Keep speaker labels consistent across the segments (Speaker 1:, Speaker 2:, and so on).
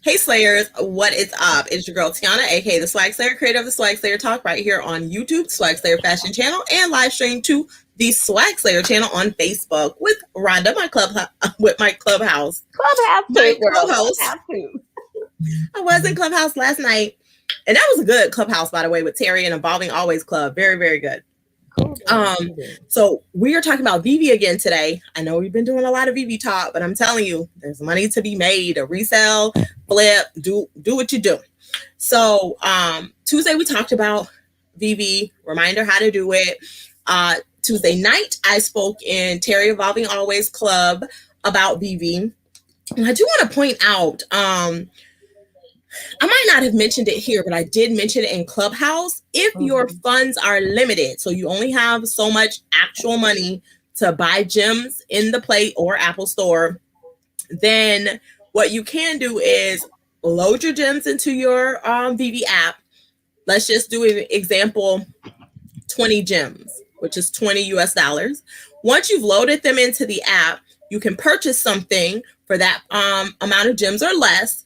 Speaker 1: Hey Slayers, what is up? It's your girl Tiana, aka the Swagslayer, creator of the Swagslayer Talk, right here on YouTube, Swagslayer Fashion Channel, and live stream to the Swagslayer channel on Facebook with Rhonda, my clubhouse,
Speaker 2: Clubhouse
Speaker 1: my
Speaker 2: too, girl.
Speaker 1: co-host.
Speaker 2: Clubhouse too.
Speaker 1: I was in Clubhouse last night, and that was a good Clubhouse, by the way, with Terry and Evolving Always Club. Very, very good.
Speaker 2: Cool.
Speaker 1: So we are talking about Veve again today. I know we've been doing a lot of Veve talk, but I'm telling you, there's money to be made. A resell, flip, do what you do. So Tuesday we talked about Veve, reminder how to do it. Tuesday night I spoke in Terry Evolving Always Club about Veve. And I do want to point out, I might not have mentioned it here, but I did mention it in Clubhouse. If your funds are limited, so you only have so much actual money to buy gems in the Play or Apple Store, then what you can do is load your gems into your Veve app. Let's just do an example, 20 gems, which is $20 US. Once you've loaded them into the app, you can purchase something for that amount of gems or less,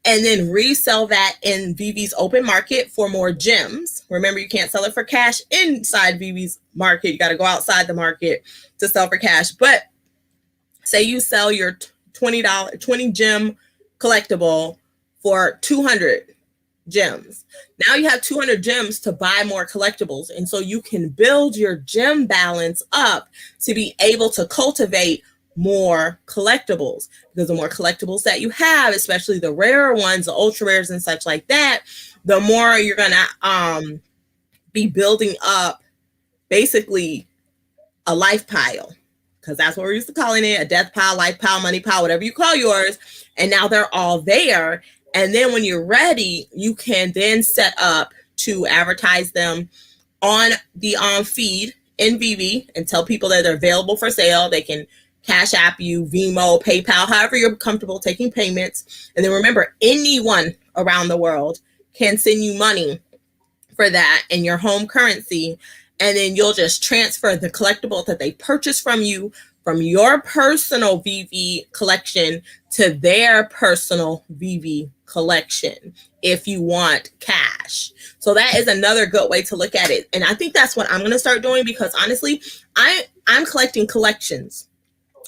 Speaker 1: and then resell that in Veve's open market for more gems. Remember, you can't sell it for cash inside Veve's market. You got to go outside the market to sell for cash. But say you sell your $20 20 gem collectible for 200 gems. Now you have 200 gems to buy more collectibles. And so you can build your gem balance up to be able to cultivate more collectibles, because the more collectibles that you have, especially the rarer ones, the ultra rares and such like that, the more you're gonna be building up basically a life pile, because that's what we're used to calling it, a death pile, life pile, money pile, whatever you call yours. And now they're all there. And then when you're ready, you can then set up to advertise them on the feed in Veve and tell people that they're available for sale. They can Cash App you, Venmo, PayPal, however you're comfortable taking payments. And then remember, anyone around the world can send you money for that in your home currency. And then you'll just transfer the collectible that they purchased from you from your personal Veve collection to their personal Veve collection if you want cash. So that is another good way to look at it. And I think that's what I'm going to start doing, because honestly, I'm collecting collections.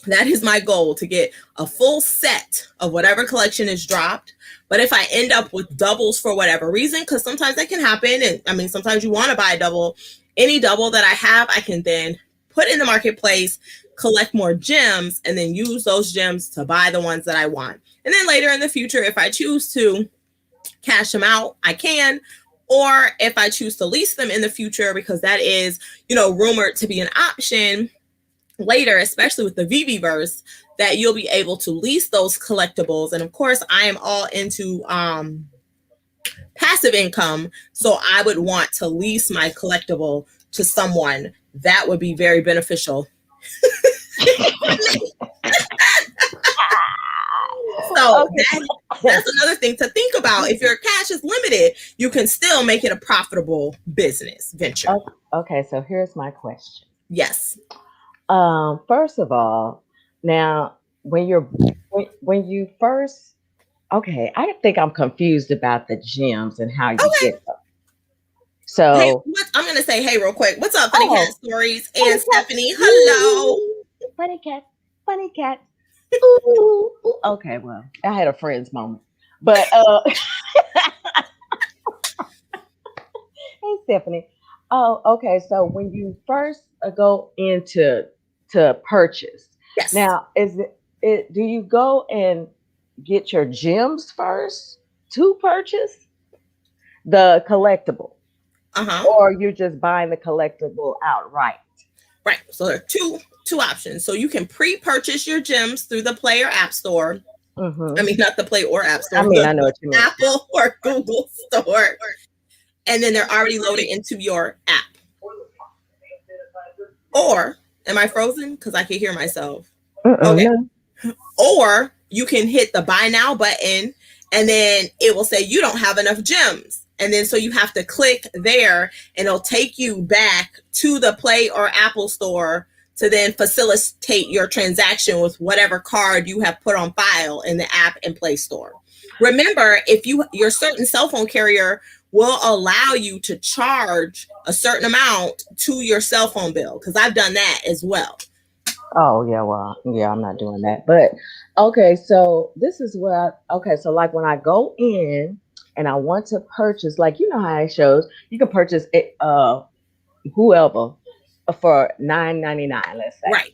Speaker 1: That is my goal, to get a full set of whatever collection is dropped. But if I end up with doubles for whatever reason, because sometimes that can happen, and I mean, sometimes you want to buy a double, any double that I have, I can then put in the marketplace, collect more gems, and then use those gems to buy the ones that I want. And then later in the future, if I choose to cash them out, I can. Or if I choose to lease them in the future, because that is, rumored to be an option later, especially with the Veveverse, that you'll be able to lease those collectibles. And of course, I am all into passive income, so I would want to lease my collectible to someone. That would be very beneficial. So that's another thing to think about. If your cash is limited, you can still make it a profitable business venture.
Speaker 2: Okay, so here's my question.
Speaker 1: Yes.
Speaker 2: First of all, now when you first, okay, I think I'm confused about the gems and how you get them. So
Speaker 1: hey, I'm gonna say, hey, real quick, what's up, Funny Cat Stories and Stephanie? Hello,
Speaker 2: Funny Cat. Ooh. Okay, well, I had a friend's moment, but hey, Stephanie. Oh, okay. So when you first go into purchase,
Speaker 1: yes.
Speaker 2: Now is it? Do you go and get your gems first to purchase the collectible, or you're just buying the collectible outright?
Speaker 1: Right. So there are two options. So you can pre-purchase your gems through the Play or App Store. I mean, not the Play or App Store.
Speaker 2: I mean, I know what you mean.
Speaker 1: Apple or Google Store. And then they're already loaded into your app. Or, am I frozen? Because I can hear myself. Okay. No. Or you can hit the buy now button, and then it will say you don't have enough gems. And then so you have to click there, and it'll take you back to the Play or Apple Store to then facilitate your transaction with whatever card you have put on file in the app and Play Store. Remember, if your certain cell phone carrier will allow you to charge a certain amount to your cell phone bill, because I've done that as well.
Speaker 2: Oh, yeah, well, yeah, I'm not doing that. But, okay, so this is where, so like when I go in and I want to purchase, like, you know how it shows, you can purchase it, whoever for $9.99, let's say.
Speaker 1: Right.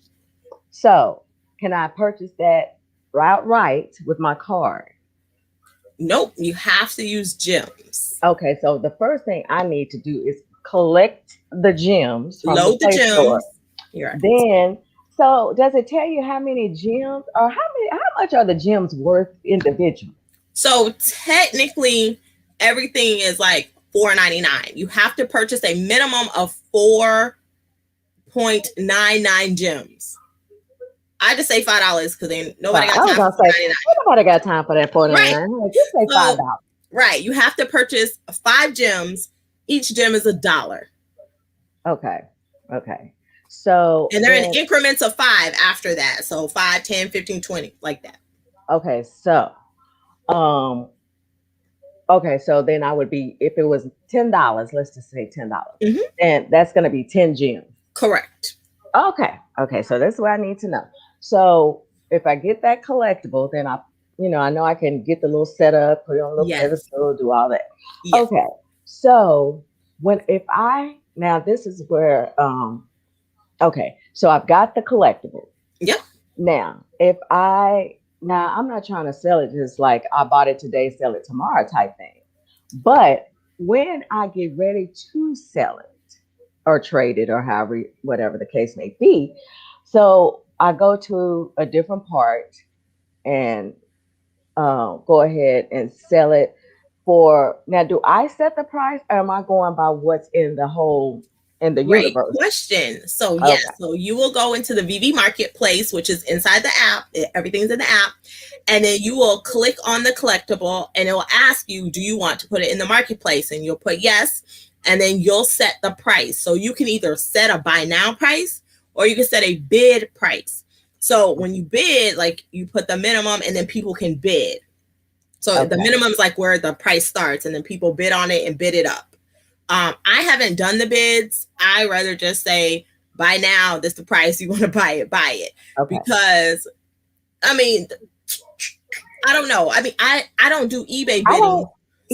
Speaker 2: So can I purchase that outright with my card?
Speaker 1: Nope, you have to use gems.
Speaker 2: Okay, so the first thing I need to do is collect the gems.
Speaker 1: Load the gems.
Speaker 2: Right. Then, so does it tell you how many gems or how much are the gems worth individually?
Speaker 1: So technically, everything is like $4.99. You have to purchase a minimum of 4.99 gems. I just say $5 because then nobody got time for $4.99.
Speaker 2: Nobody got time for that $4.99. Right. Just say $5.
Speaker 1: Right. You have to purchase 5 gems. Each gem is $1.
Speaker 2: Okay. Okay. So
Speaker 1: and they're in increments of 5 after that. So 5, 10, 15, 20, like that.
Speaker 2: Okay. So okay, so then I would be, if it was $10, let's just say $10, then that's going to be 10 gems.
Speaker 1: Correct.
Speaker 2: Okay. Okay. So that's what I need to know. So if I get that collectible, then I know I can get the little setup, put it on a little pedestal, do all that. Yes. Okay. So now this is where, okay. So I've got the collectible.
Speaker 1: Yep.
Speaker 2: Now, I'm not trying to sell it just like I bought it today, sell it tomorrow type thing. But when I get ready to sell it or trade it or whatever the case may be, so I go to a different part and go ahead and sell it for. Now, do I set the price or am I going by what's in the universe?
Speaker 1: Great question. So yes, so you will go into the Veve marketplace, which is inside the app. Everything's in the app. And then you will click on the collectible and it will ask you, do you want to put it in the marketplace? And you'll put yes. And then you'll set the price. So you can either set a buy now price or you can set a bid price. So when you bid, like you put the minimum and then people can bid. So the minimum is like where the price starts and then people bid on it and bid it up. I haven't done the bids. I rather just say, buy now, this is the price, you want to buy it. Okay. Because, I mean, I don't know. I mean, I don't do eBay bidding.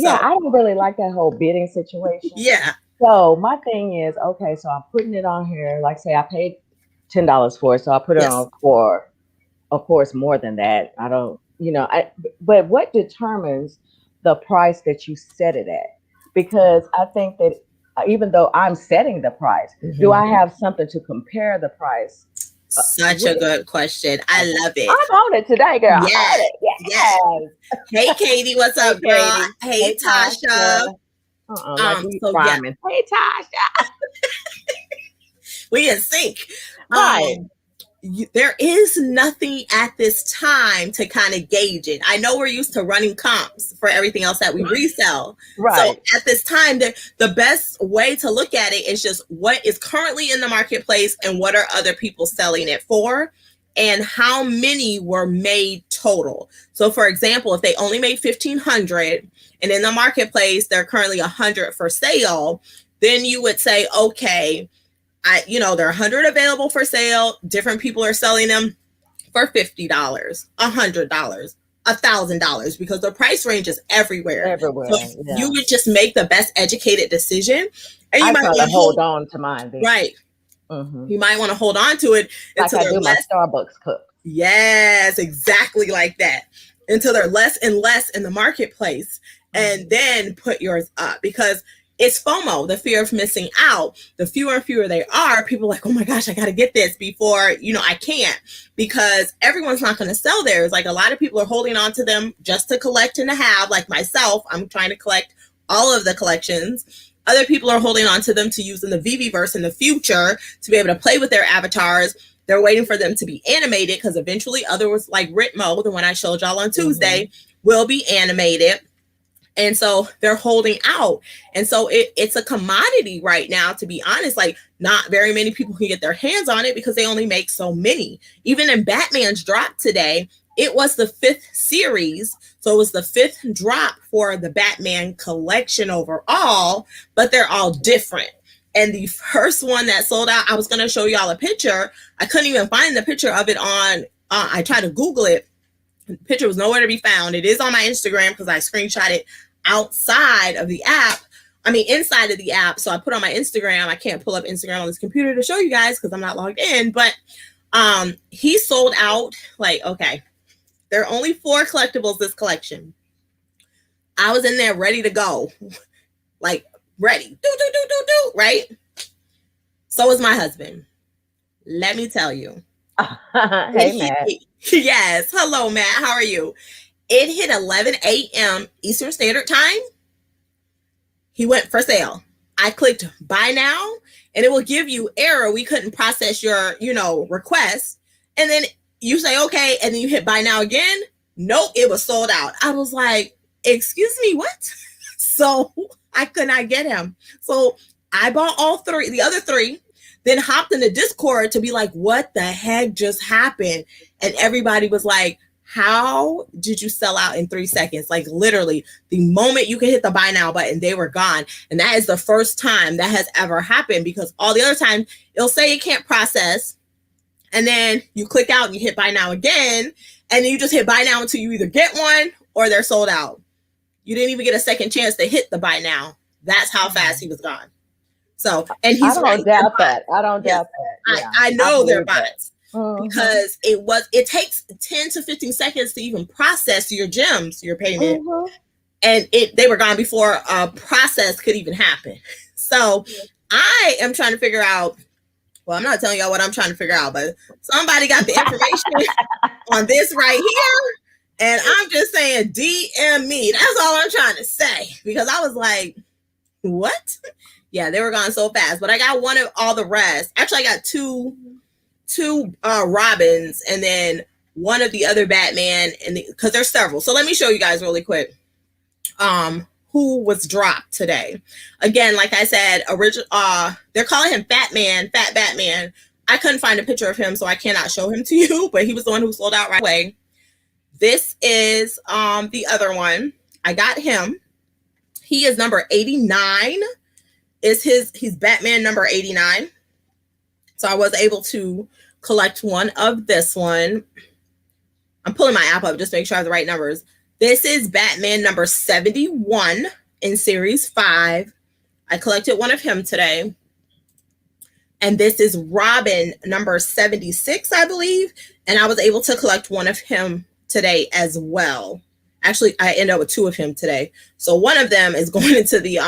Speaker 2: I don't really like that whole bidding situation.
Speaker 1: Yeah.
Speaker 2: So my thing is, okay, so I'm putting it on here. Like say I paid $10 for it. So I put it on for, of course, more than that. I don't, but what determines the price that you set it at? Because I think that even though I'm setting the price, do I have something to compare the price?
Speaker 1: Such a good question. I love it.
Speaker 2: I'm on it today, girl.
Speaker 1: Yes. Hey, Katie. What's up, girl? Hey, Tasha.
Speaker 2: Hey, Tasha.
Speaker 1: We in sync.
Speaker 2: Right.
Speaker 1: There is nothing at this time to kind of gauge it. I know we're used to running comps for everything else that we resell.
Speaker 2: Right.
Speaker 1: So at this time, the best way to look at it is just what is currently in the marketplace and what are other people selling it for and how many were made total. So for example, if they only made 1,500 and in the marketplace, they're currently 100 for sale, then you would say, okay, there are 100 available for sale. Different people are selling them for $50, $100, $1,000 because the price range is everywhere. So you would just make the best educated decision. And you might want to
Speaker 2: hold on to mine. Then.
Speaker 1: Right. Mm-hmm. You might want to hold on to it
Speaker 2: until I do my Starbucks cup.
Speaker 1: Yes, exactly like that. Until they're less and less in the marketplace, and then put yours up because it's FOMO, the fear of missing out. The fewer and fewer they are, people are like, oh my gosh, I got to get this before, I can't, because everyone's not going to sell theirs. Like a lot of people are holding on to them just to collect and to have, like myself, I'm trying to collect all of the collections. Other people are holding on to them to use in the Veveverse in the future to be able to play with their avatars. They're waiting for them to be animated because eventually others like Ritmo, the one I showed y'all on Tuesday, will be animated. And so they're holding out. And so it's a commodity right now, to be honest. Like, not very many people can get their hands on it because they only make so many. Even in Batman's drop today, it was the 5th series. So it was the 5th drop for the Batman collection overall, but they're all different. And the first one that sold out, I was going to show y'all a picture. I couldn't even find the picture of it on, I tried to Google it. The picture was nowhere to be found. It is on my Instagram because I screenshot it outside of the app. I mean, inside of the app. So I put on my Instagram. I can't pull up Instagram on this computer to show you guys because I'm not logged in. But he sold out. Like, okay, there are only 4 collectibles this collection. I was in there ready to go. Like, ready. Right? So was my husband. Let me tell you.
Speaker 2: Hey, Matt.
Speaker 1: Yes. Hello, Matt. How are you? It hit 11 a.m. Eastern Standard Time. He went for sale. I clicked buy now, and it will give you error. We couldn't process your, request. And then you say, okay. And then you hit buy now again. Nope. It was sold out. I was like, excuse me, what? So I could not get him. So I bought all 3, the other 3, then hopped in the Discord to be like, what the heck just happened? And everybody was like, how did you sell out in 3 seconds? Like, literally, the moment you can hit the buy now button, they were gone. And that is the first time that has ever happened, because all the other times it'll say it can't process. And then you click out and you hit buy now again. And then you just hit buy now until you either get one or they're sold out. You didn't even get a second chance to hit the buy now. That's how fast he was gone. So, and he's
Speaker 2: I don't doubt that. I don't doubt that.
Speaker 1: Yeah, I know they're bots. Because it takes 10 to 15 seconds to even process your gems, your payment. And they were gone before a process could even happen. So I am trying to figure out, well, I'm not telling y'all what I'm trying to figure out, but somebody got the information on this right here. And I'm just saying, DM me. That's all I'm trying to say. Because I was like, what? Yeah, they were gone so fast. But I got one of all the rest. Actually, I got two Robins, and then one of the other Batman, and because there's several. So let me show you guys really quick who was dropped today. Again, like I said, they're calling him Fat Batman. I couldn't find a picture of him, so I cannot show him to you, but he was the one who sold out right away. This is the other one. I got him. He is number 89. He's Batman number 89. So I was able to collect one of this one. I'm pulling my app up just to make sure I have the right numbers. This is Batman number 71 in series 5. I collected one of him today. And this is Robin number 76, I believe. And I was able to collect one of him today as well. Actually, I ended up with 2 of him today. So one of them is going into the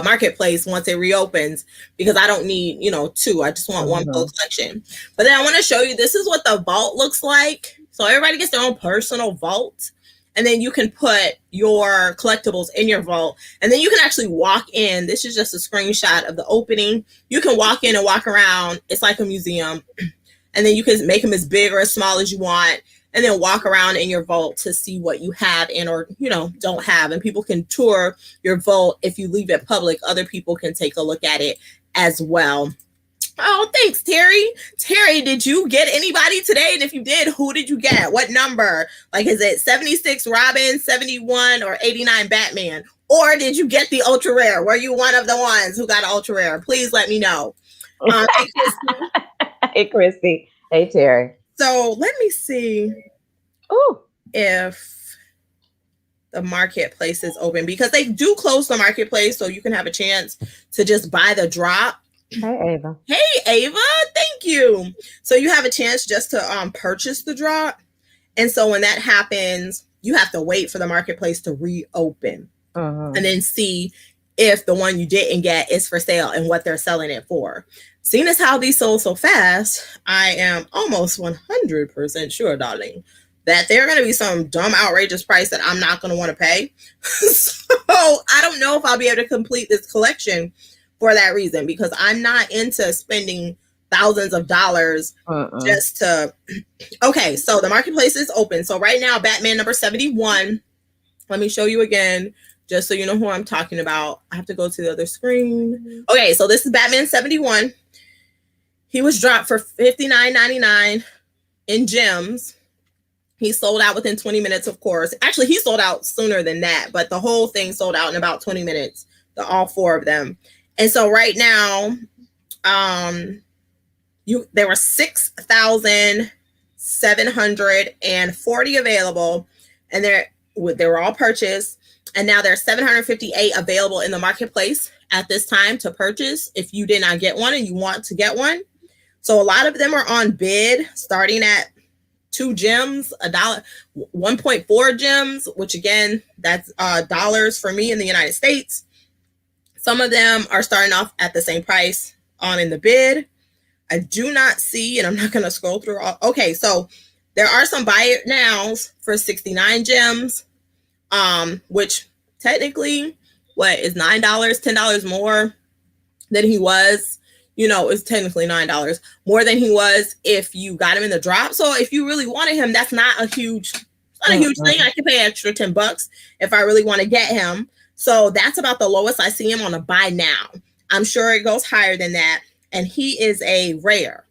Speaker 1: marketplace once it reopens, because I don't need 2. I just want one full collection. But then I want to show you, this is what the vault looks like. So everybody gets their own personal vault, and then you can put your collectibles in your vault, and then you can actually walk in. This is just a screenshot of the opening. You can walk in and walk around. It's like a museum, and then you can make them as big or as small as you want, and then walk around in your vault to see what you have and or don't have. And people can tour your vault. If you leave it public, other people can take a look at it as well. Oh, thanks, Terry. Terry, did you get anybody today? And if you did, who did you get? What number? Like, is it 76 Robin, 71, or 89 Batman? Or did you get the ultra rare? Were you one of the ones who got an ultra rare? Please let me know.
Speaker 2: Hey, Christy. Hey, Terry.
Speaker 1: So let me see if the marketplace is open, because they do close the marketplace, so you can have a chance to just buy the drop.
Speaker 2: Hey, Ava.
Speaker 1: Hey, Ava. Thank you. So you have a chance just to purchase the drop. And so when that happens, you have to wait for the marketplace to reopen and then see if the one you didn't get is for sale and what they're selling it for. Seeing as how these sold so fast, I am almost 100% sure, darling, that there are going to be some dumb, outrageous price that I'm not going to want to pay. So I don't know if I'll be able to complete this collection for that reason, because I'm not into spending thousands of dollars just to. Okay, so the marketplace is open. So right now, Batman number 71 Let me show you again, just so you know who I'm talking about. I have to go to the other screen. Okay, so this is Batman 71. He was dropped for $59.99 in gems. He sold out within 20 minutes, of course. Actually, he sold out sooner than that, but the whole thing sold out in about 20 minutes, all 4 of them. And so right now, there were 6,740 available, and they were all purchased. And now there's 758 available in the marketplace at this time to purchase if you did not get one and you want to get one. So a lot of them are on bid, starting at 2 gems, $1, 1.4 gems, which again, that's dollars for me in the United States. Some of them are starting off at the same price on in the bid. I do not see, and I'm not going to scroll through all. Okay, so there are some buy it nows for 69 gems, which technically, what is $9, $10 more than he was. You know, it's technically $9 more than he was if you got him in the drop. So if you really wanted him, that's not a huge thing. I can pay extra $10 if I really want to get him. So that's about the lowest I see him on a buy now. I'm sure it goes higher than that. And he is a rare.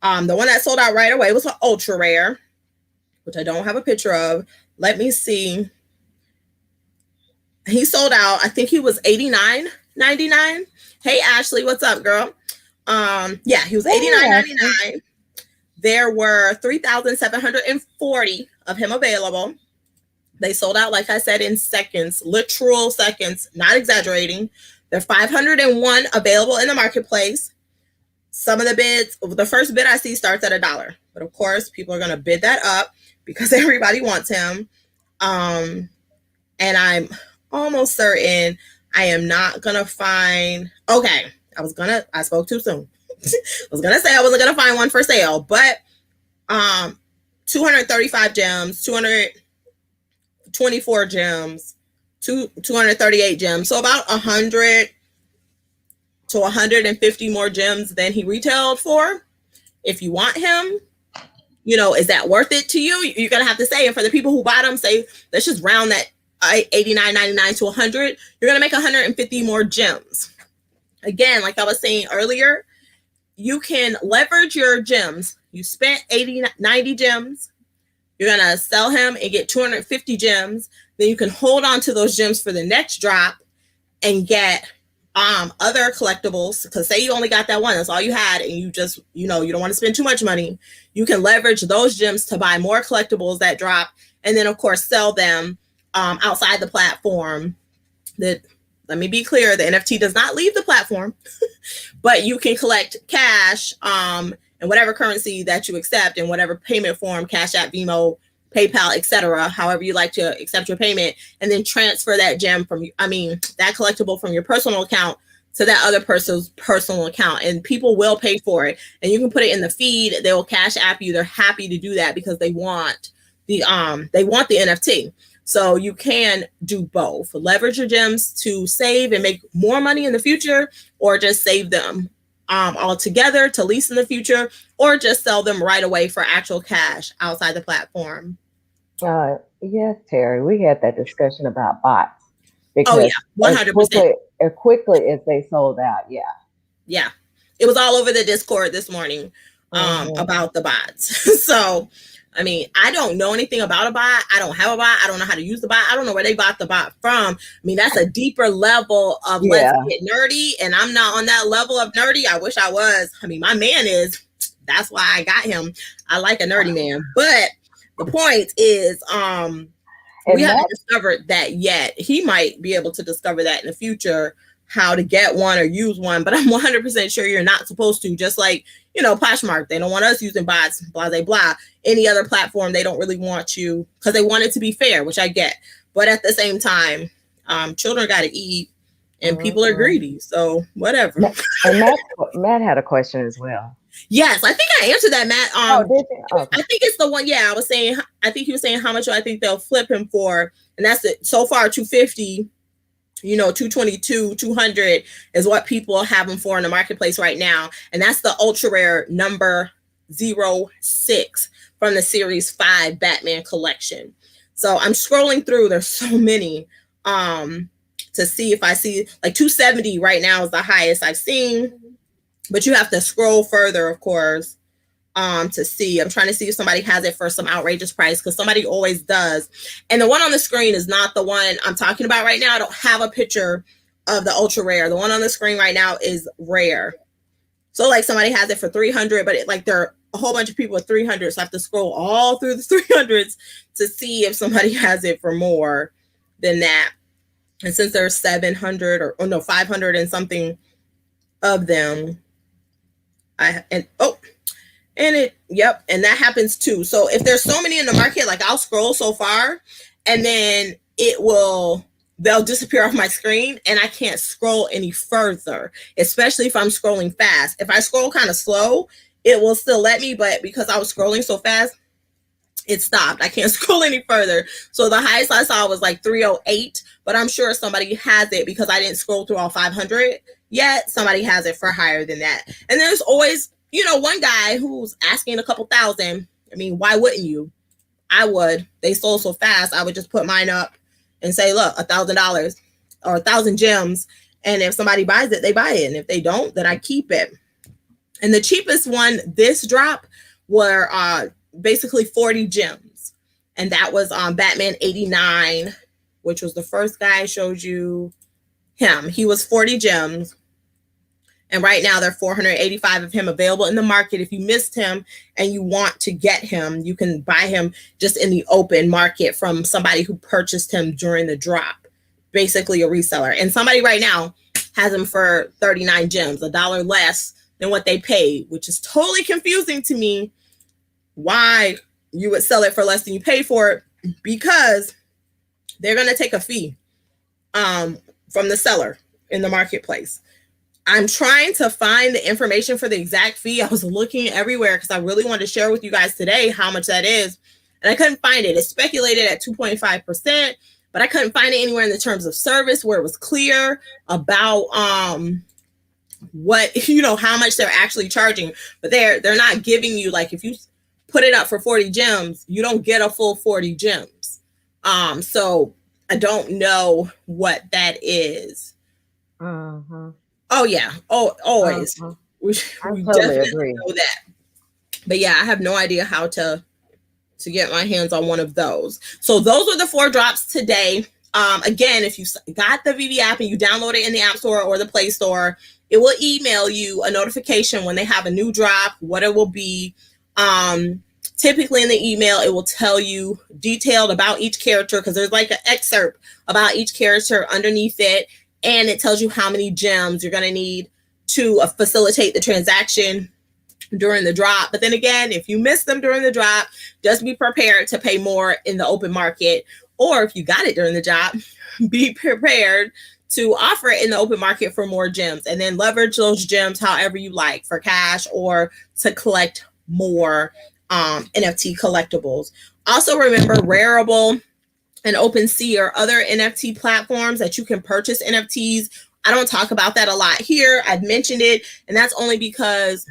Speaker 1: The one that sold out right away was an ultra rare, which I don't have a picture of. Let me see. He sold out. I think he was $89.99. Hey, Ashley, what's up, girl? Yeah, he was $89.99. There were 3,740 of him available. They sold out, like I said, in seconds, literal seconds, not exaggerating. There are 501 available in the marketplace. Some of the bids, the first bid I see starts at $1. But of course, people are going to bid that up because everybody wants him. And I'm almost certain I am not going to find, okay, I spoke too soon. I was going to say I wasn't going to find one for sale, but 235 gems, 224 gems, 238 gems. So about 100 to 150 more gems than he retailed for. If you want him, you know, is that worth it to you? You're going to have to say, and for the people who bought him, say, let's just round that $89.99 to 100. You're going to make 150 more gems. Again, like I was saying earlier, you can leverage your gems. You spent 90 gems. You're going to sell him and get 250 gems. Then you can hold on to those gems for the next drop and get other collectibles. Because say you only got that one, that's all you had, and you just, you know, you don't want to spend too much money. You can leverage those gems to buy more collectibles that drop, and then of course sell them outside the platform. That, let me be clear, the NFT does not leave the platform, but you can collect cash and whatever currency that you accept in whatever payment form, Cash App, Venmo, PayPal, etc., however you like to accept your payment, and then transfer that gem that collectible from your personal account to that other person's personal account, and people will pay for it. And you can put it in the feed. They will Cash App you. They're happy to do that because they want the NFT. So you can do both. Leverage your gems to save and make more money in the future, or just save them all together to lease in the future, or just sell them right away for actual cash outside the platform.
Speaker 2: Yes, Terry, we had that discussion about bots.
Speaker 1: Oh yeah, 100%.
Speaker 2: As quickly as they sold out,
Speaker 1: yeah, it was all over the Discord this morning about the bots. So, I mean, I don't know anything about a bot. I don't have a bot. I don't know how to use the bot. I don't know where they bought the bot from. I mean, that's a deeper level of let's get nerdy, and I'm not on that level of nerdy. I wish I was. I mean, my man is. That's why I got him. I like a nerdy man. But the point is, we haven't discovered that yet. He might be able to discover that in the future, how to get one or use one. But I'm 100% sure you're not supposed to. Just like, you know, Poshmark, they don't want us using bots, blah, blah, blah. Any other platform, they don't really want you because they want it to be fair, which I get. But at the same time, children got to eat and people are greedy. So whatever.
Speaker 2: And Matt had a question as well.
Speaker 1: Yes, I think I answered that, Matt.
Speaker 2: Did you? Okay.
Speaker 1: I think it's the one. Yeah, I was saying. I think he was saying how much I think they'll flip him for, and that's it. So far, 250. You know, 222, 200 is what people have him for in the marketplace right now, and that's the ultra rare number 06 from the Series 5 Batman collection. So I'm scrolling through. There's so many to see if I see like 270 right now is the highest I've seen, but you have to scroll further, of course, to see. I'm trying to see if somebody has it for some outrageous price, because somebody always does. And the one on the screen is not the one I'm talking about right now. I don't have a picture of the ultra rare. The one on the screen right now is rare. So like somebody has it for 300, but like there are a whole bunch of people with 300. So I have to scroll all through the 300s to see if somebody has it for more than that. And since there's 700 or no, 500 and something of them, and that happens too. So if there's so many in the market, like I'll scroll so far and then they'll disappear off my screen and I can't scroll any further, especially if I'm scrolling fast. If I scroll kind of slow, it will still let me, but because I was scrolling so fast, it stopped. I can't scroll any further. So the highest I saw was like 308, but I'm sure somebody has it because I didn't scroll through all 500 yet. Somebody has it for higher than that. And there's always, one guy who's asking a couple thousand. I mean, why wouldn't you? I would. They sold so fast. I would just put mine up and say, look, $1,000 or 1,000 gems. And if somebody buys it, they buy it. And if they don't, then I keep it. And the cheapest one, this drop, were basically 40 gems. And that was on Batman 89, which was the first guy I showed you. Him. He was 40 gems. And right now there are 485 of him available in the market. If you missed him and you want to get him, you can buy him just in the open market from somebody who purchased him during the drop. Basically a reseller. And somebody right now has him for 39 gems, $1 less than what they paid, which is totally confusing to me. Why you would sell it for less than you pay for it, because they're going to take a fee from the seller in the marketplace. I'm trying to find the information for the exact fee. I was looking everywhere because I really wanted to share with you guys today how much that is, and I couldn't find it. It's speculated at 2.5%, but I couldn't find it anywhere in the terms of service where it was clear about what, how much they're actually charging. But they're not giving you, like, if you put it up for 40 gems, you don't get a full 40 gems. So I don't know what that is. Oh yeah. Oh, always. We totally definitely agree. Know that. But yeah, I have no idea how to get my hands on one of those. So those were the 4 drops today. Again, if you got the Veve app and you download it in the App Store or the Play Store, it will email you a notification when they have a new drop, what it will be. Typically in the email, it will tell you detailed about each character, because there's like an excerpt about each character underneath it. And it tells you how many gems you're going to need to facilitate the transaction during the drop. But then again, if you miss them during the drop, just be prepared to pay more in the open market. Or if you got it during the drop, be prepared to offer it in the open market for more gems, and then leverage those gems however you like, for cash or to collect more NFT collectibles. Also remember, Rarible and OpenSea or other NFT platforms that you can purchase NFTs. I don't talk about that a lot here. I've mentioned it, and that's only because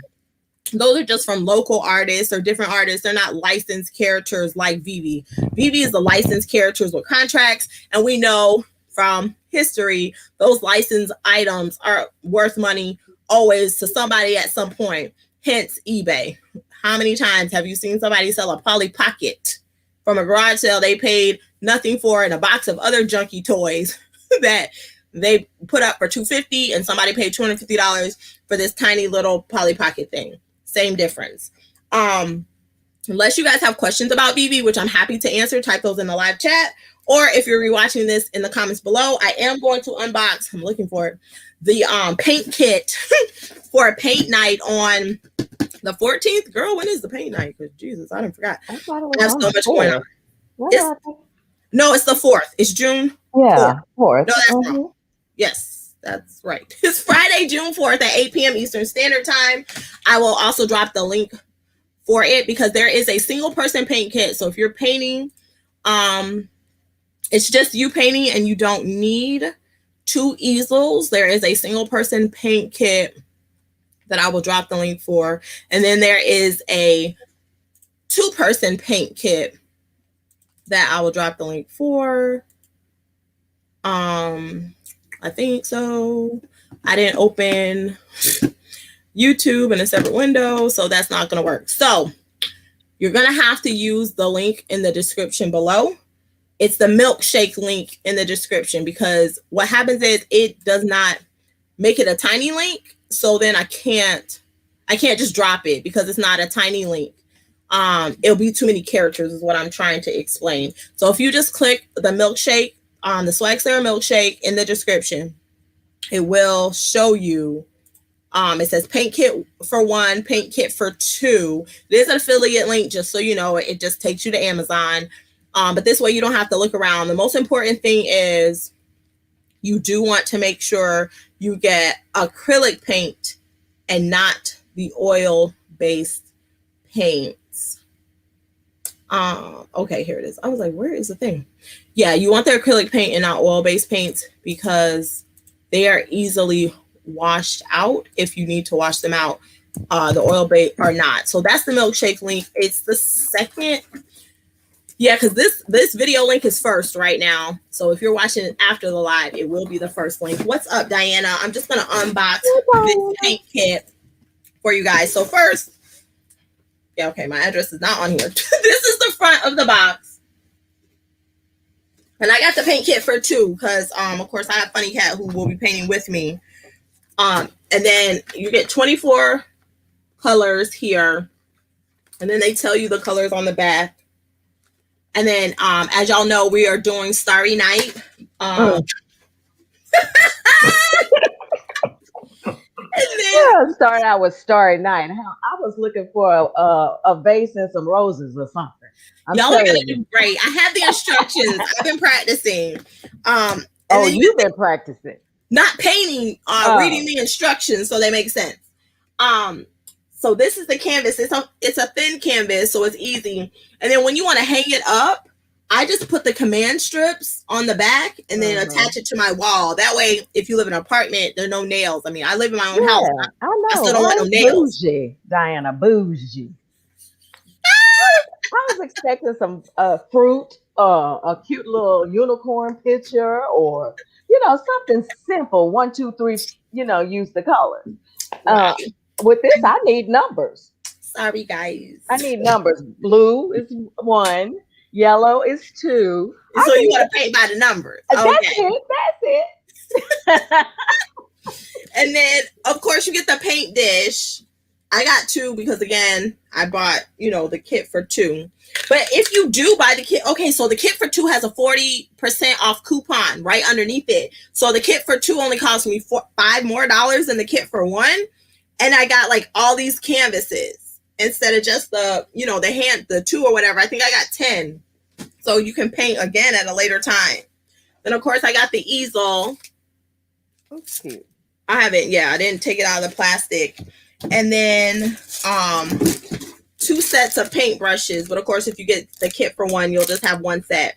Speaker 1: those are just from local artists or different artists. They're not licensed characters like Veve. Veve is the licensed characters with contracts, and we know from history those licensed items are worth money always to somebody at some point, hence eBay. How many times have you seen somebody sell a Polly Pocket from a garage sale they paid nothing for, in a box of other junky toys that they put up for $250 and somebody paid $250 for this tiny little Polly Pocket thing? Same difference. Unless you guys have questions about Veve, which I'm happy to answer, type those in the live chat. Or if you're rewatching this, in the comments below, I am going to unbox, I'm looking for it, the paint kit for a paint night on the 14th. Girl, when is the paint night? Because Jesus, I didn't forgot. I have so much going on. No, it's the 4th. It's June 4th. No, that's wrong. Yes, that's right. It's Friday, June 4th at 8 p.m. Eastern Standard Time. I will also drop the link for it, because there is a single person paint kit. So if you're painting, it's just you painting and you don't need 2 easels. There is a single person paint kit that I will drop the link for. And then there is a 2-person paint kit that I will drop the link for. I think so. I didn't open YouTube in a separate window, so that's not going to work. So you're going to have to use the link in the description below. It's the milkshake link in the description, because what happens is it does not make it a tiny link. So then I can't just drop it because it's not a tiny link. It'll be too many characters is what I'm trying to explain. So if you just click the milkshake, the Swagslayer milkshake in the description, it will show you. It says paint kit for 1, paint kit for 2. There's an affiliate link, just so you know. It just takes you to Amazon. But this way you don't have to look around. The most important thing is you do want to make sure you get acrylic paint and not the oil-based paints. Okay, here it is. I was like, where is the thing? Yeah, you want the acrylic paint and not oil-based paints, because they are easily washed out if you need to wash them out. The oil-based are not. So that's the milkshake link. It's the second. Yeah, because this video link is first right now. So if you're watching it after the live, it will be the first link. What's up, Diana? I'm just going to unbox this paint kit for you guys. So first, yeah, okay, my address is not on here. This is the front of the box. And I got the paint kit for 2 because, of course, I have Funny Cat who will be painting with me. And then you get 24 colors here. And then they tell you the colors on the back. And then, as y'all know, we are doing Starry Night. And then,
Speaker 2: started out with Starry Night. I was looking for a vase and some roses or something.
Speaker 1: Y'all are gonna do great. I have the instructions. I've been practicing.
Speaker 2: You've been practicing.
Speaker 1: Not painting, reading the instructions so they make sense. So this is the canvas. It's a thin canvas, so it's easy. And then when you want to hang it up, I just put the command strips on the back and then attach it to my wall. That way, if you live in an apartment, there are no nails. I mean, I live in my own house.
Speaker 2: I know.
Speaker 1: I still don't want no nails.
Speaker 2: Bougie, Diana, bougie. I was expecting some fruit, a cute little unicorn picture, or something simple. 1, 2, 3. Use the colors.
Speaker 1: Right.
Speaker 2: With this, I need numbers.
Speaker 1: Sorry, guys.
Speaker 2: I need numbers. Blue is 1. Yellow is 2.
Speaker 1: So you want to paint by the numbers.
Speaker 2: Okay. That's it.
Speaker 1: And then, of course, you get the paint dish. I got 2 because, again, I bought, the kit for 2. But if you do buy the kit, okay, so the kit for 2 has a 40% off coupon right underneath it. So the kit for 2 only cost me $5 more than the kit for 1. And I got like all these canvases instead of just the 2 or whatever. I think I got 10. So you can paint again at a later time. Then, of course, I got the easel.
Speaker 2: That's cute.
Speaker 1: I didn't take it out of the plastic. And then 2 sets of paintbrushes. But, of course, if you get the kit for 1, you'll just have 1 set.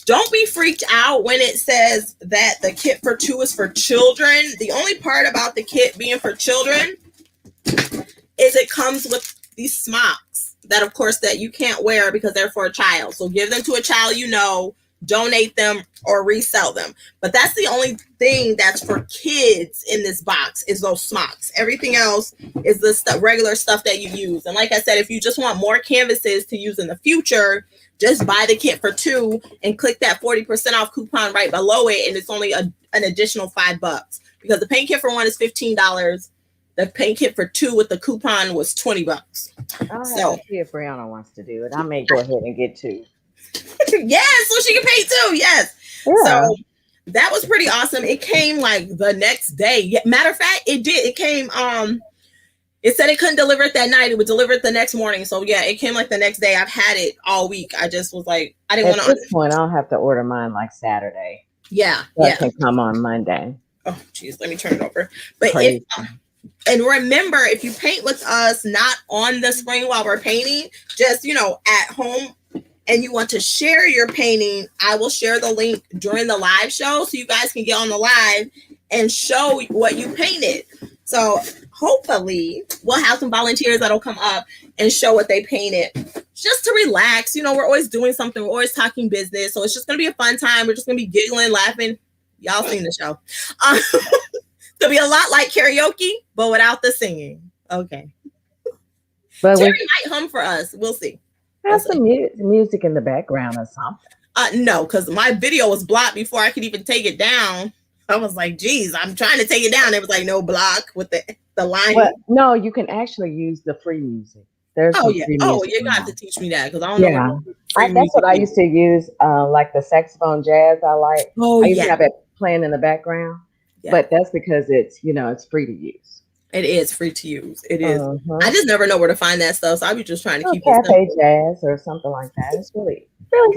Speaker 1: Don't be freaked out when it says that the kit for 2 is for children. The only part about the kit being for children is it comes with these smocks that, of course, that you can't wear because they're for a child. So give them to a child, donate them or resell them. But that's the only thing that's for kids in this box is those smocks. Everything else is the regular stuff that you use. And like I said, if you just want more canvases to use in the future, just buy the kit for 2 and click that 40% off coupon right below it. And it's only an additional $5 because the paint kit for 1 is $15. The paint kit for 2 with the coupon was $20.
Speaker 2: So see if Brianna wants to do it. I may go ahead and get 2.
Speaker 1: Yes, so she can paint too. Yes. Yeah. So that was pretty awesome. It came like the next day. Matter of fact, it did. It came. It said it couldn't deliver it that night. It would deliver it the next morning. So yeah, it came like the next day. I've had it all week. I just was like, I didn't want to.
Speaker 2: At this point, I'll have to order mine like Saturday.
Speaker 1: Yeah.
Speaker 2: So it can come on Monday.
Speaker 1: Oh, geez. Let me turn it over. But and remember, if you paint with us, not on the screen while we're painting, just, at home, and you want to share your painting, I will share the link during the live show so you guys can get on the live and show what you painted. So hopefully we'll have some volunteers that'll come up and show what they painted just to relax. You know, we're always doing something. We're always talking business. So it's just going to be a fun time. We're just going to be giggling, laughing. Y'all seen the show. It's going to be a lot like karaoke, but without the singing. Okay. But Jerry might hum for us. We'll see.
Speaker 2: Have some music in the background or something.
Speaker 1: No, because my video was blocked before I could even take it down. I was like, geez, I'm trying to take it down. It was like no block with the line.
Speaker 2: Well, no, you can actually use the free music. There's
Speaker 1: free music you're gonna have to teach me that because I don't know.
Speaker 2: That's what I used to use, like the saxophone jazz. I used to have it playing in the background, but that's because it's it's free to use.
Speaker 1: It is free to use. It is. I just never know where to find that stuff, so I be just trying to keep
Speaker 2: it cafe jazz or something like that. It's really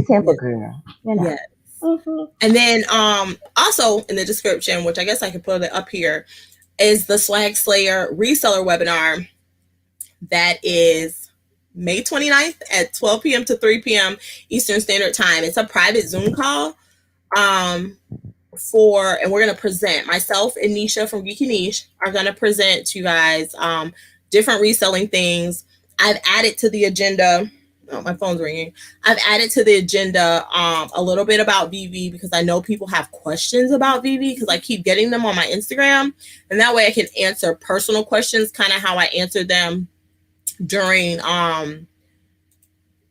Speaker 2: simple, girl.
Speaker 1: Yes. And then also in the description, which I guess I can put it up here, is the Swagslayer reseller webinar that is May 29th at 12 p.m. to 3 p.m. Eastern Standard Time. It's a private Zoom call and we're going to present. Myself and Nisha from Geeky Niche are going to present to you guys different reselling things. I've added to the agenda. Oh, my phone's ringing. I've added to the agenda a little bit about Veve because I know people have questions about Veve because I keep getting them on my Instagram. And that way I can answer personal questions, kind of how I answered them during,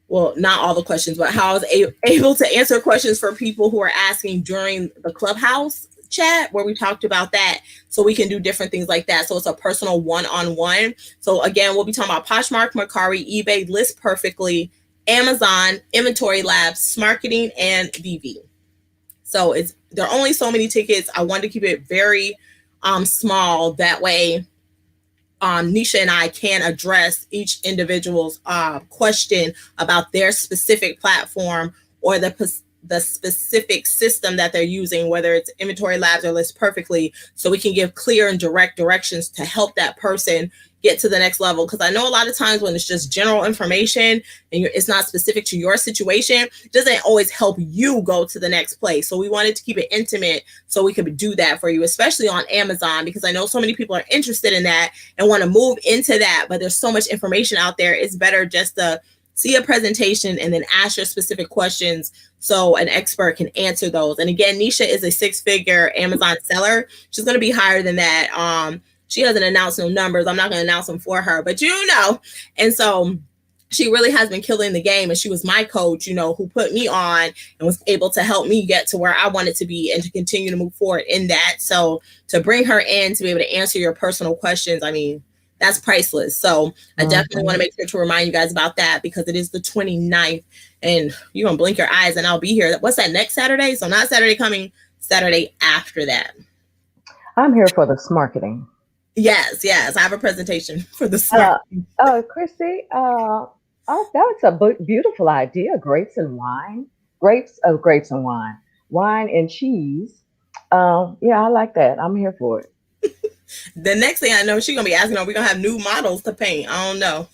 Speaker 1: well, not all the questions, but how I was able to answer questions for people who are asking during the Clubhouse chat where we talked about that. So we can do different things like that. So it's a personal one-on-one. So again, we'll be talking about Poshmark, Mercari, eBay, LISTPERFECTLY, Amazon, Inventory Labs, Marketing, and Veve. So there are only so many tickets. I wanted to keep it very small. That way, Nisha and I can address each individual's question about their specific platform or the specific system that they're using, whether it's Inventory Labs or LISTPERFECTLY, so we can give clear and direct directions to help that person get to the next level. Because I know a lot of times when it's just general information and it's not specific to your situation, it doesn't always help you go to the next place. So we wanted to keep it intimate so we could do that for you, especially on Amazon, because I know so many people are interested in that and want to move into that, but there's so much information out there. It's better just to see a presentation and then ask your specific questions so an expert can answer those. And again, Nisha is a 6-figure Amazon seller. She's going to be higher than that. She hasn't announced no numbers. I'm not going to announce them for her, but and so she really has been killing the game. And she was my coach, who put me on and was able to help me get to where I wanted to be and to continue to move forward in that. So to bring her in to be able to answer your personal questions, I mean, that's priceless. So I definitely want to make sure to remind you guys about that because it is the 29th and you're going to blink your eyes and I'll be here. What's that, next Saturday? So not Saturday coming, Saturday after that.
Speaker 2: I'm here for the smarketing.
Speaker 1: Yes. I have a presentation for the smarketing.
Speaker 2: Christy, that's a beautiful idea. Grapes and wine. Grapes and wine. Wine and cheese. I like that. I'm here for it.
Speaker 1: The next thing I know, she's going to be asking, are we going to have new models to paint? I don't know.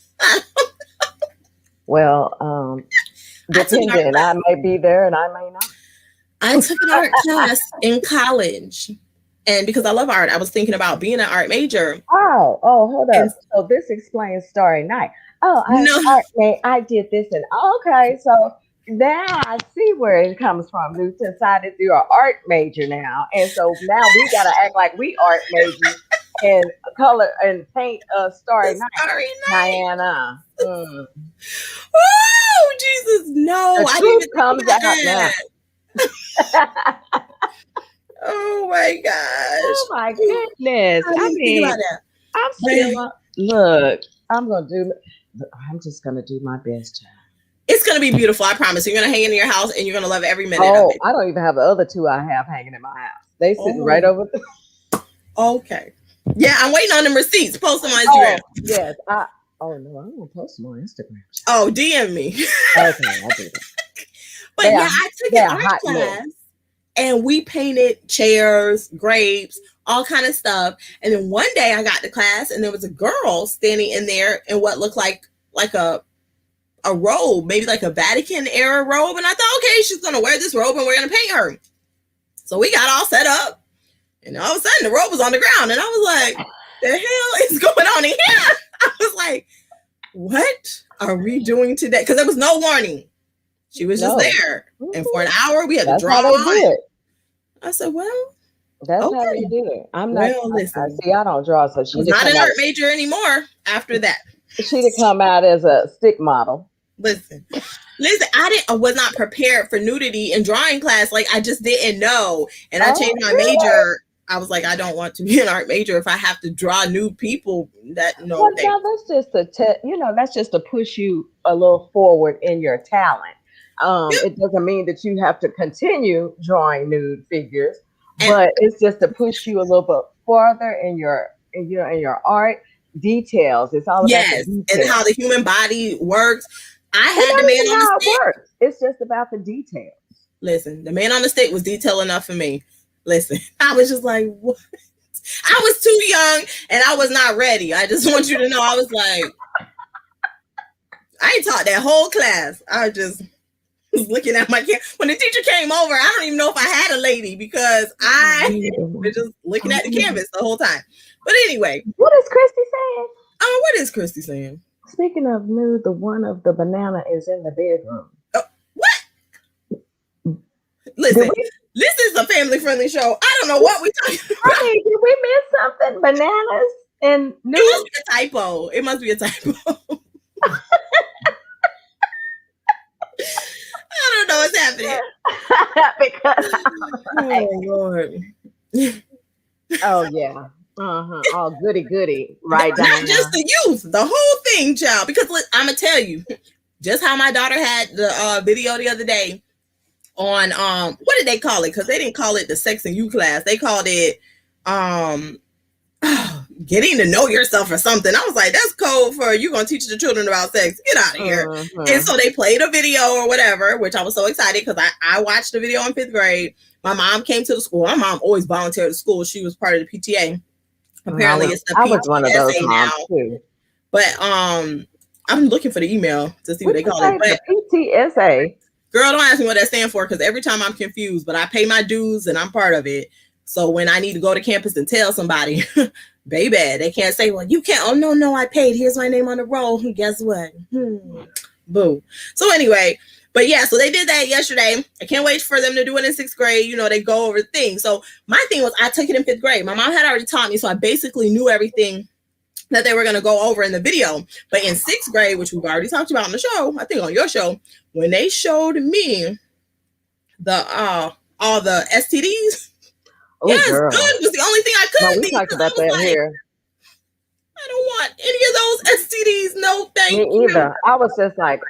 Speaker 2: Well, depending. I may be there and I may not.
Speaker 1: I took an art class in college. And because I love art, I was thinking about being an art major.
Speaker 2: Oh, hold up. So this explains Starry Night. I did this and okay. So now I see where it comes from. You decided you're an art major now. And so now we got to act like we art majors and color and paint a Starry Night. Tiana.
Speaker 1: Oh, Jesus, no.
Speaker 2: The truth comes out now.
Speaker 1: Oh my gosh.
Speaker 2: Oh my goodness. I'm just going to do my best, child.
Speaker 1: It's going to be beautiful. I promise. You're going to hang in your house and you're going to love every minute of it.
Speaker 2: I don't even have the other two I have hanging in my house. They sitting right over there.
Speaker 1: Okay. Yeah, I'm waiting on them receipts. Post them on Instagram.
Speaker 2: Yes. I don't want to post them on Instagram.
Speaker 1: Oh, DM me.
Speaker 2: Okay, I'll do that.
Speaker 1: But I took an art class and we painted chairs, grapes, all kind of stuff. And then one day I got to class and there was a girl standing in there in what looked like a robe, maybe like a Vatican era robe. And I thought, okay, she's going to wear this robe and we're going to paint her. So we got all set up and all of a sudden the robe was on the ground. And I was like, the hell is going on in here? I was like, what are we doing today? Because there was no warning. She was just there. And for an hour, we had to draw on. I said, well,
Speaker 2: that's how they do it. I'm not.
Speaker 1: Well, listen.
Speaker 2: I don't draw, so she's
Speaker 1: not an art major anymore after that.
Speaker 2: She'd have come out as a stick model.
Speaker 1: Listen, I was not prepared for nudity in drawing class. Like, I just didn't know. And I changed my major. I was like, I don't want to be an art major if I have to draw nude people. That's
Speaker 2: just that's just to push you a little forward in your talent. It doesn't mean that you have to continue drawing nude figures, but it's just to push you a little bit farther in your art details. It's all about the details.
Speaker 1: And how the human body works. I had the man on the stick.
Speaker 2: It's just about the details.
Speaker 1: Listen, the man on the stick was detail enough for me. Listen, I was just like, what? I was too young and I was not ready. I just want you to know, I was like, I ain't taught that whole class. I just was looking at my camera. When the teacher came over, I don't even know if I had a lady because I was just looking at the canvas the whole time. But anyway.
Speaker 2: What is Christy saying?
Speaker 1: What is Christy saying?
Speaker 2: Speaking of nude, the one of the banana is in the bedroom.
Speaker 1: What? Listen, this is a family-friendly show. I don't know what we're talking about.
Speaker 2: I mean, did we miss something? Bananas and nude?
Speaker 1: It must be a typo. It must be a typo. I don't know what's happening.
Speaker 2: Oh, Lord. Oh, yeah. All goody. Right down.
Speaker 1: Not just the youth, the whole thing, child. Because I'm gonna tell you, just how my daughter had the video the other day on what did they call it? Because they didn't call it the sex and you class. They called it getting to know yourself or something. I was like, that's code for you gonna teach the children about sex. Get out of here. And so they played a video or whatever, which I was so excited because I watched the video in 5th grade. My mom came to the school. My mom always volunteered to school. She was part of the PTA. Apparently it's the PTSA
Speaker 2: was one of those now too.
Speaker 1: But I'm looking for the email to see what they call it. But
Speaker 2: PTSA.
Speaker 1: Girl, don't ask me what that stands for because every time I'm confused, but I pay my dues and I'm part of it. So when I need to go to campus and tell somebody, baby, they can't say, well, you can't. Oh, no, I paid. Here's my name on the roll. Guess what? Boo. So anyway, but yeah, so they did that yesterday. I can't wait for them to do it in 6th grade. You know, they go over things. So my thing was I took it in 5th grade. My mom had already taught me, so I basically knew everything that they were going to go over in the video. But in 6th grade, which we've already talked about on the show, I think on your show, when they showed me the all the STDs,
Speaker 2: girl.
Speaker 1: Good was the only thing I could.
Speaker 2: No, we talked about that here.
Speaker 1: I don't want any of those STDs. No, thank you.
Speaker 2: Me either. I was just like,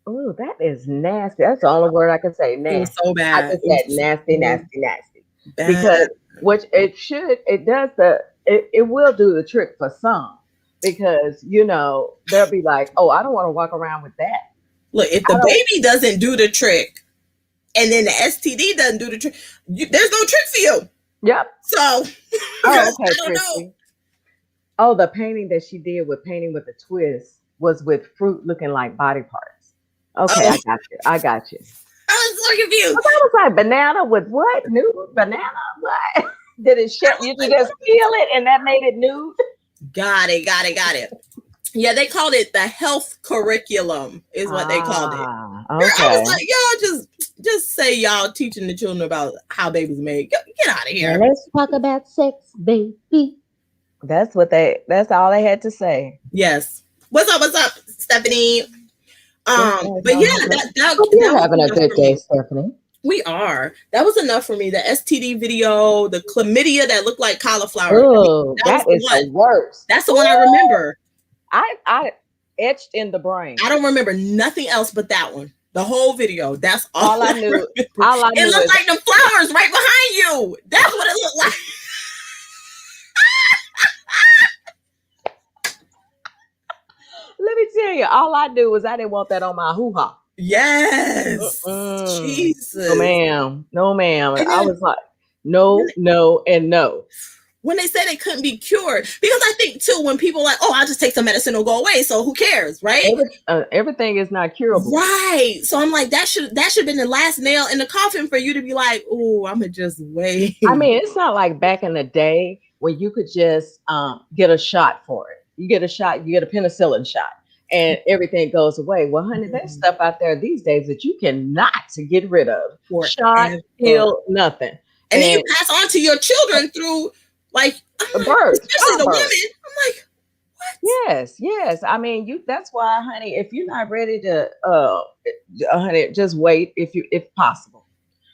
Speaker 2: oh, that is nasty. That's the only word I can say. Nasty.
Speaker 1: It was so bad.
Speaker 2: I just said nasty. Bad. Because it will do the trick for some. Because, they'll be like, oh, I don't want to walk around with that.
Speaker 1: Look, if the baby doesn't do the trick and then the STD doesn't do the trick, there's no trick for you.
Speaker 2: Yep.
Speaker 1: So,
Speaker 2: okay, Christy. Oh, the painting that she did with Painting with a Twist was with fruit looking like body parts. Okay, I got you.
Speaker 1: I was so confused.
Speaker 2: I was like, banana with what? Nude banana? What? Did it shut you to just peel it and that made it nude?
Speaker 1: Got it. Yeah, they called it the health curriculum is what they called it.
Speaker 2: Okay.
Speaker 1: I was like, y'all just say y'all teaching the children about how babies are made. Get out of here.
Speaker 2: Let's talk about sex, baby. That's all they had to say.
Speaker 1: Yes. What's up, Stephanie? But yeah,
Speaker 2: we're having a good day, Stephanie.
Speaker 1: We are. That was enough for me. The STD video, the chlamydia that looked like cauliflower.
Speaker 2: Oh, that is the worst.
Speaker 1: That's the one I remember.
Speaker 2: I etched in the brain.
Speaker 1: I don't remember nothing else but that one. The whole video. That's all I knew.
Speaker 2: It
Speaker 1: looked like the flowers right behind you. That's what it looked like.
Speaker 2: Let me tell you, all I knew was I didn't want that on my hoo-ha.
Speaker 1: Yes. Jesus.
Speaker 2: No, ma'am. I was like, no, and no.
Speaker 1: When they said it couldn't be cured, because I think too, when people are like, oh, I'll just take some medicine, it'll go away. So who cares, right?
Speaker 2: Everything is not curable.
Speaker 1: Right. So I'm like, that should have been the last nail in the coffin for you to be like, oh, I'm gonna just wait.
Speaker 2: I mean, it's not like back in the day when you could just get a shot for it. You get a shot, you get a penicillin shot, and everything goes away. Well, honey, there's stuff out there these days that you cannot get rid of. Shot, pill, nothing.
Speaker 1: And then you pass on to your children through like
Speaker 2: birth,
Speaker 1: especially the women. I'm like, what?
Speaker 2: Yes. I mean, that's why, honey, if you're not ready to, honey, just wait if possible.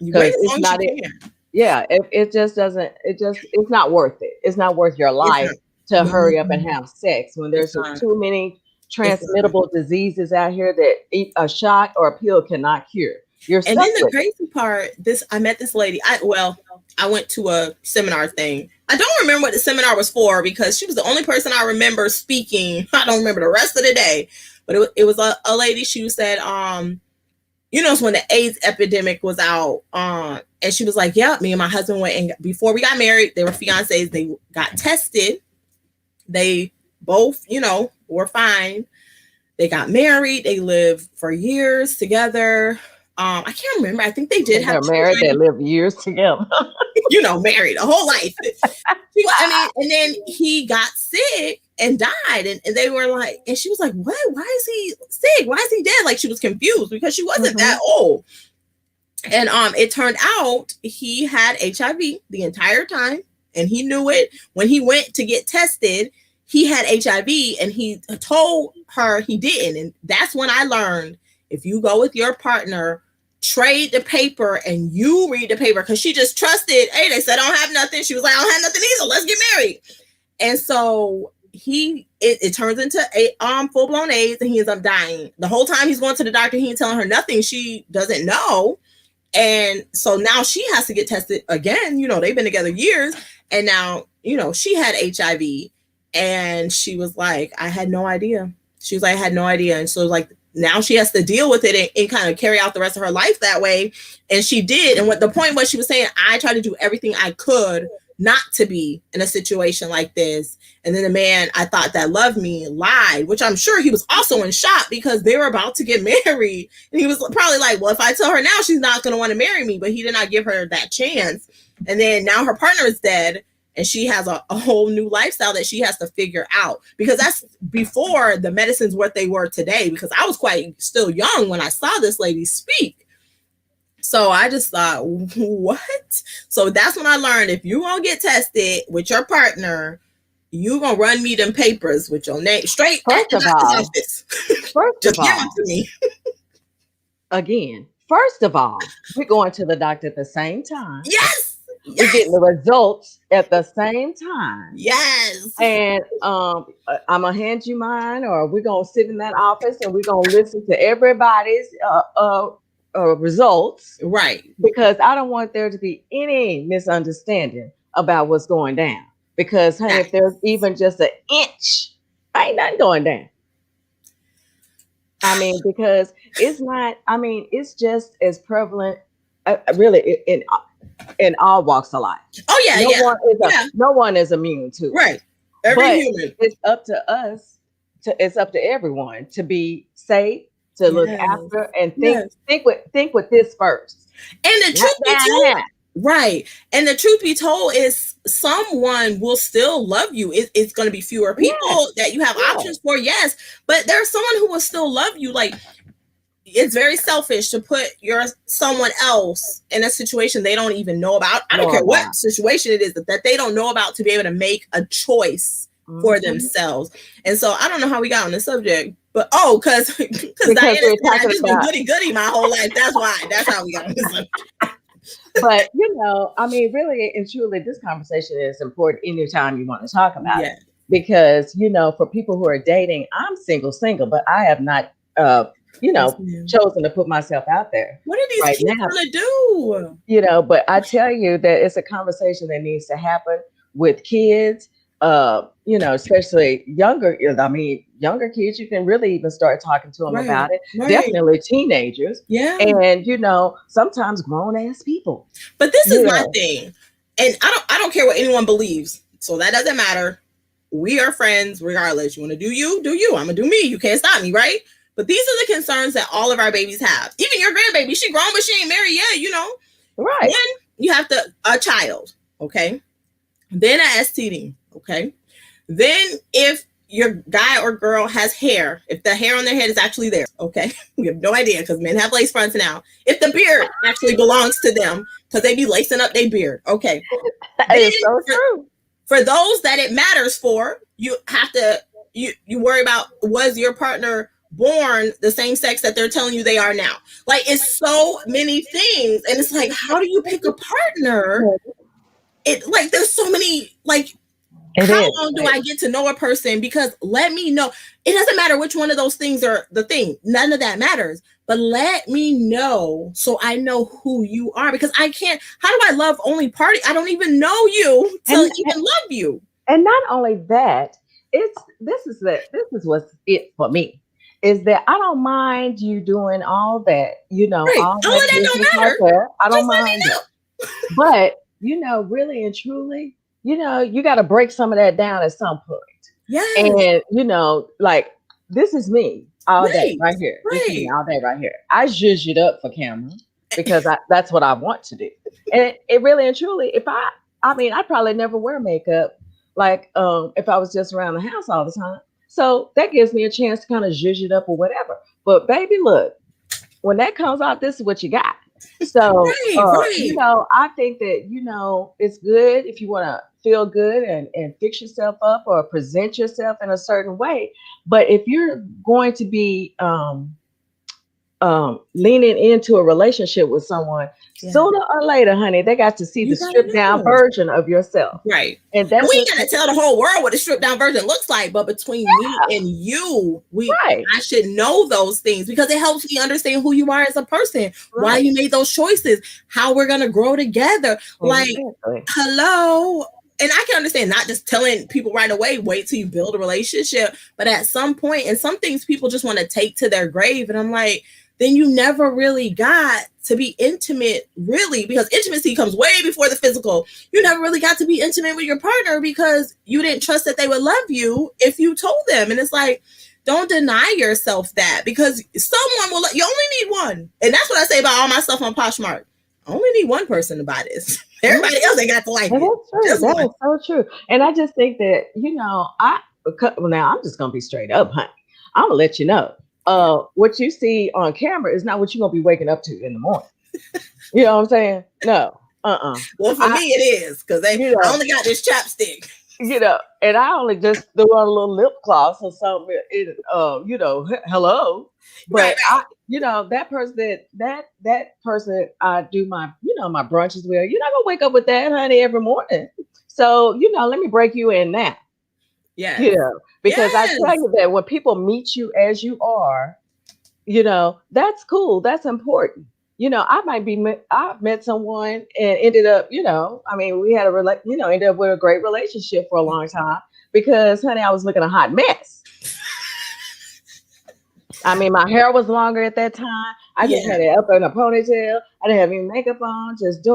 Speaker 2: Because it's not it. Yeah, it just doesn't. It's not worth it. It's not worth your life to hurry up and have sex when there's too many transmittable diseases out here that a shot or a pill cannot cure.
Speaker 1: And then the crazy part, I met this lady. I went to a seminar thing. I don't remember what the seminar was for because she was the only person I remember speaking. I don't remember the rest of the day, but it was a lady. She said, it's when the AIDS epidemic was out. And she was like, yeah, me and my husband went, and before we got married, they were fiancés. They got tested. They both, were fine. They got married. They lived for years together. I can't remember. I think they did have
Speaker 2: married. They lived years together.
Speaker 1: Married a whole life. And then he got sick and died. And they were like, and she was like, what? Why is he sick? Why is he dead? Like, she was confused because she wasn't that old. And it turned out he had HIV the entire time, and he knew it. When he went to get tested, he had HIV, and he told her he didn't. And that's when I learned, if you go with your partner, trade the paper and you read the paper, because she just trusted, hey, they said I don't have nothing. She was like, I don't have nothing either. Let's get married. And so it turns into a full-blown AIDS, and he ends up dying. The whole time he's going to the doctor, he ain't telling her nothing. She doesn't know. And so now she has to get tested again. They've been together years, and now, she had HIV, and she was like, I had no idea. She was like, I had no idea. And so like, now she has to deal with it and kind of carry out the rest of her life that way. And she did. And what the point was, she was saying, I tried to do everything I could not to be in a situation like this. And then the man I thought that loved me lied, which I'm sure he was also in shock because they were about to get married. And he was probably like, well, if I tell her now, she's not going to want to marry me. But he did not give her that chance. And then now her partner is dead, and she has a whole new lifestyle that she has to figure out, because that's before the medicines what they were today, because I was quite still young when I saw this lady speak. So I just thought, what? So that's when I learned, if you're going to get tested with your partner, you're going to run me them papers with your name straight at the doctor's office. Just give them to me.
Speaker 2: Again, first of all, we're going to the doctor at the same time.
Speaker 1: Yes.
Speaker 2: We're getting the results at the same time.
Speaker 1: Yes.
Speaker 2: And I'm going to hand you mine, or we're going to sit in that office and we're going to listen to everybody's results.
Speaker 1: Right.
Speaker 2: Because I don't want there to be any misunderstanding about what's going down. Because, honey, if there's even just an inch, ain't nothing going down. I mean, because it's not, it's just as prevalent, really, in all walks of life.
Speaker 1: Oh yeah,
Speaker 2: no one is immune to it.
Speaker 1: Right. Every human.
Speaker 2: It's up to us. It's up to everyone to be safe, to look after, and think with this first.
Speaker 1: And the truth be told, right. And the truth be told is, someone will still love you. It's going to be fewer people that you have options for. Yes, but there's someone who will still love you. Like, it's very selfish to put someone else in a situation they don't even know about. I don't care what situation it is that they don't know about, to be able to make a choice for themselves. And so I don't know how we got on the subject, but because Diana has just been goody my whole life. That's why. That's how we got on the subject.
Speaker 2: But really and truly, this conversation is important anytime you want to talk about it. Because for people who are dating, I'm single, but I have not chosen to put myself out there.
Speaker 1: What are these people going to do?
Speaker 2: But I tell you that it's a conversation that needs to happen with kids, especially younger kids. You can really even start talking to them about it. Right. Definitely teenagers.
Speaker 1: Yeah.
Speaker 2: And, sometimes grown ass people.
Speaker 1: But this is my thing. And I don't care what anyone believes. So that doesn't matter. We are friends regardless. You want to do you? I'm going to do me. You can't stop me, right? But these are the concerns that all of our babies have. Even your grandbaby, she grown, but she ain't married yet,
Speaker 2: Right.
Speaker 1: Then you have a child, okay? then a STD. Okay. Then if your guy or girl has hair, if the hair on their head is actually theirs, okay, we have no idea because men have lace fronts now. If the beard actually belongs to them, because they be lacing up their beard, okay.
Speaker 2: That is so true.
Speaker 1: For those that it matters for, you have to you worry about, was your partner born the same sex that they're telling you they are now? Like, it's so many things, and it's like, how do you pick a partner? It like there's so many like. How long do I get to know a person? Because let me know. It doesn't matter which one of those things are the thing. None of that matters. But let me know so I know who you are. Because I can't. How do I love only party? I don't even know you to even love you.
Speaker 2: And not only that, this is what's it for me. Is that I don't mind you doing all that. You know,
Speaker 1: right.
Speaker 2: all
Speaker 1: that don't matter.
Speaker 2: I don't mind it. But really and truly, you got to break some of that down at some point.
Speaker 1: Yeah.
Speaker 2: And, like, this is me all day right here. This is me all day right here. I zhuzh it up for camera because that's what I want to do. And it really and truly, if I'd probably never wear makeup, like, if I was just around the house all the time. So that gives me a chance to kind of zhuzh it up or whatever. But baby, look, when that comes out, this is what you got. So, I think that, it's good if you want to feel good and fix yourself up or present yourself in a certain way. But if you're going to be leaning into a relationship with someone, sooner or later, honey, they got to see the stripped down version of yourself.
Speaker 1: Right.
Speaker 2: And that's
Speaker 1: we gotta tell the whole world what a stripped down version looks like. But between me and you, I should know those things because it helps me understand who you are as a person, why you made those choices, how we're gonna grow together. Like, hello. And I can understand not just telling people right away, wait till you build a relationship, but at some point, and some things people just want to take to their grave. And I'm like, then you never really got to be intimate, really, because intimacy comes way before the physical. You never really got to be intimate with your partner because you didn't trust that they would love you if you told them. And it's like, don't deny yourself that because someone will, you only need one. And that's what I say about all my stuff on Poshmark. I only need one person to buy this. Everybody else ain't got to like it.
Speaker 2: That is so true. And I just think that, now I'm just going to be straight up, honey. I'm going to let you know. What you see on camera is not what you're going to be waking up to in the morning. You know what I'm saying? No.
Speaker 1: Well, for me, it is because I only got this chapstick.
Speaker 2: And I only just threw on a little lip gloss or something. Hello. But that person I do my, my brunches with, you're not gonna wake up with that, honey, every morning. So, let me break you in now.
Speaker 1: Yeah.
Speaker 2: Because I tell you that when people meet you as you are, that's cool. That's important. I met someone and ended up, we had ended up with a great relationship for a long time because, honey, I was looking a hot mess. My hair was longer at that time. I just had it up in a ponytail. I didn't have any makeup on. Just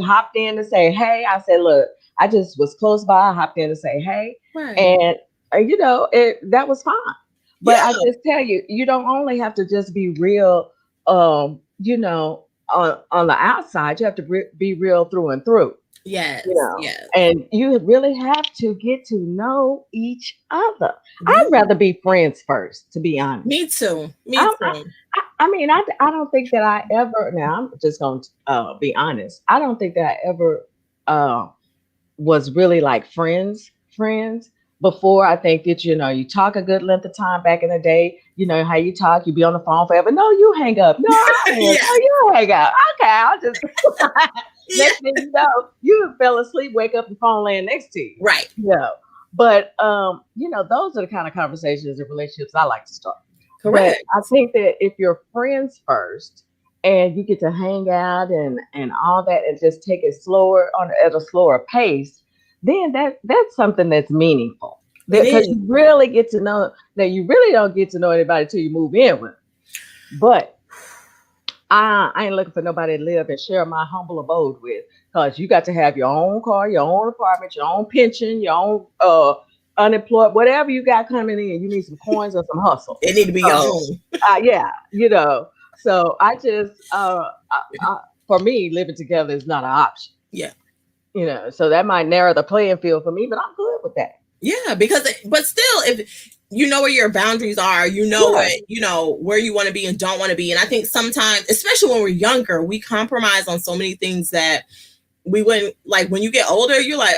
Speaker 2: hopped in to say, hey. I said, look, I just was close by. I hopped in to say, hey.
Speaker 1: Right.
Speaker 2: And, that was fine. But I just tell you, you don't only have to just be real, on the outside. You have to be real through and through.
Speaker 1: Yes.
Speaker 2: And you really have to get to know each other. I'd rather be friends first, to be honest.
Speaker 1: Me too.
Speaker 2: I don't think that I ever. Now I'm just going to be honest. I don't think that I ever was really like friends before. I think that you talk a good length of time back in the day. You know how you talk. You be on the phone forever. No, you hang up. No, you hang up. Okay, I'll just. Next thing you know, you fell asleep, wake up, and phone laying next to you.
Speaker 1: Right.
Speaker 2: But those are the kind of conversations and relationships I like to start.
Speaker 1: Correct.
Speaker 2: But I think that if you're friends first and you get to hang out and all that and just take it slower at a slower pace, then that's something that's meaningful. Because you really get to know that you really don't get to know anybody until you move in with them. But I ain't looking for nobody to live and share my humble abode with, because you got to have your own car, your own apartment, your own pension, your own unemployed, whatever you got coming in. You need some coins or some hustle.
Speaker 1: It need to be your own.
Speaker 2: So I just, for me, living together is not an option.
Speaker 1: Yeah.
Speaker 2: You know, so that might narrow the playing field for me, but I'm good with that.
Speaker 1: Yeah, because but still, if you know where your boundaries are, you know what, you know where you want to be and don't want to be. And I think sometimes, especially when we're younger, we compromise on so many things that we wouldn't, like when you get older, you're like,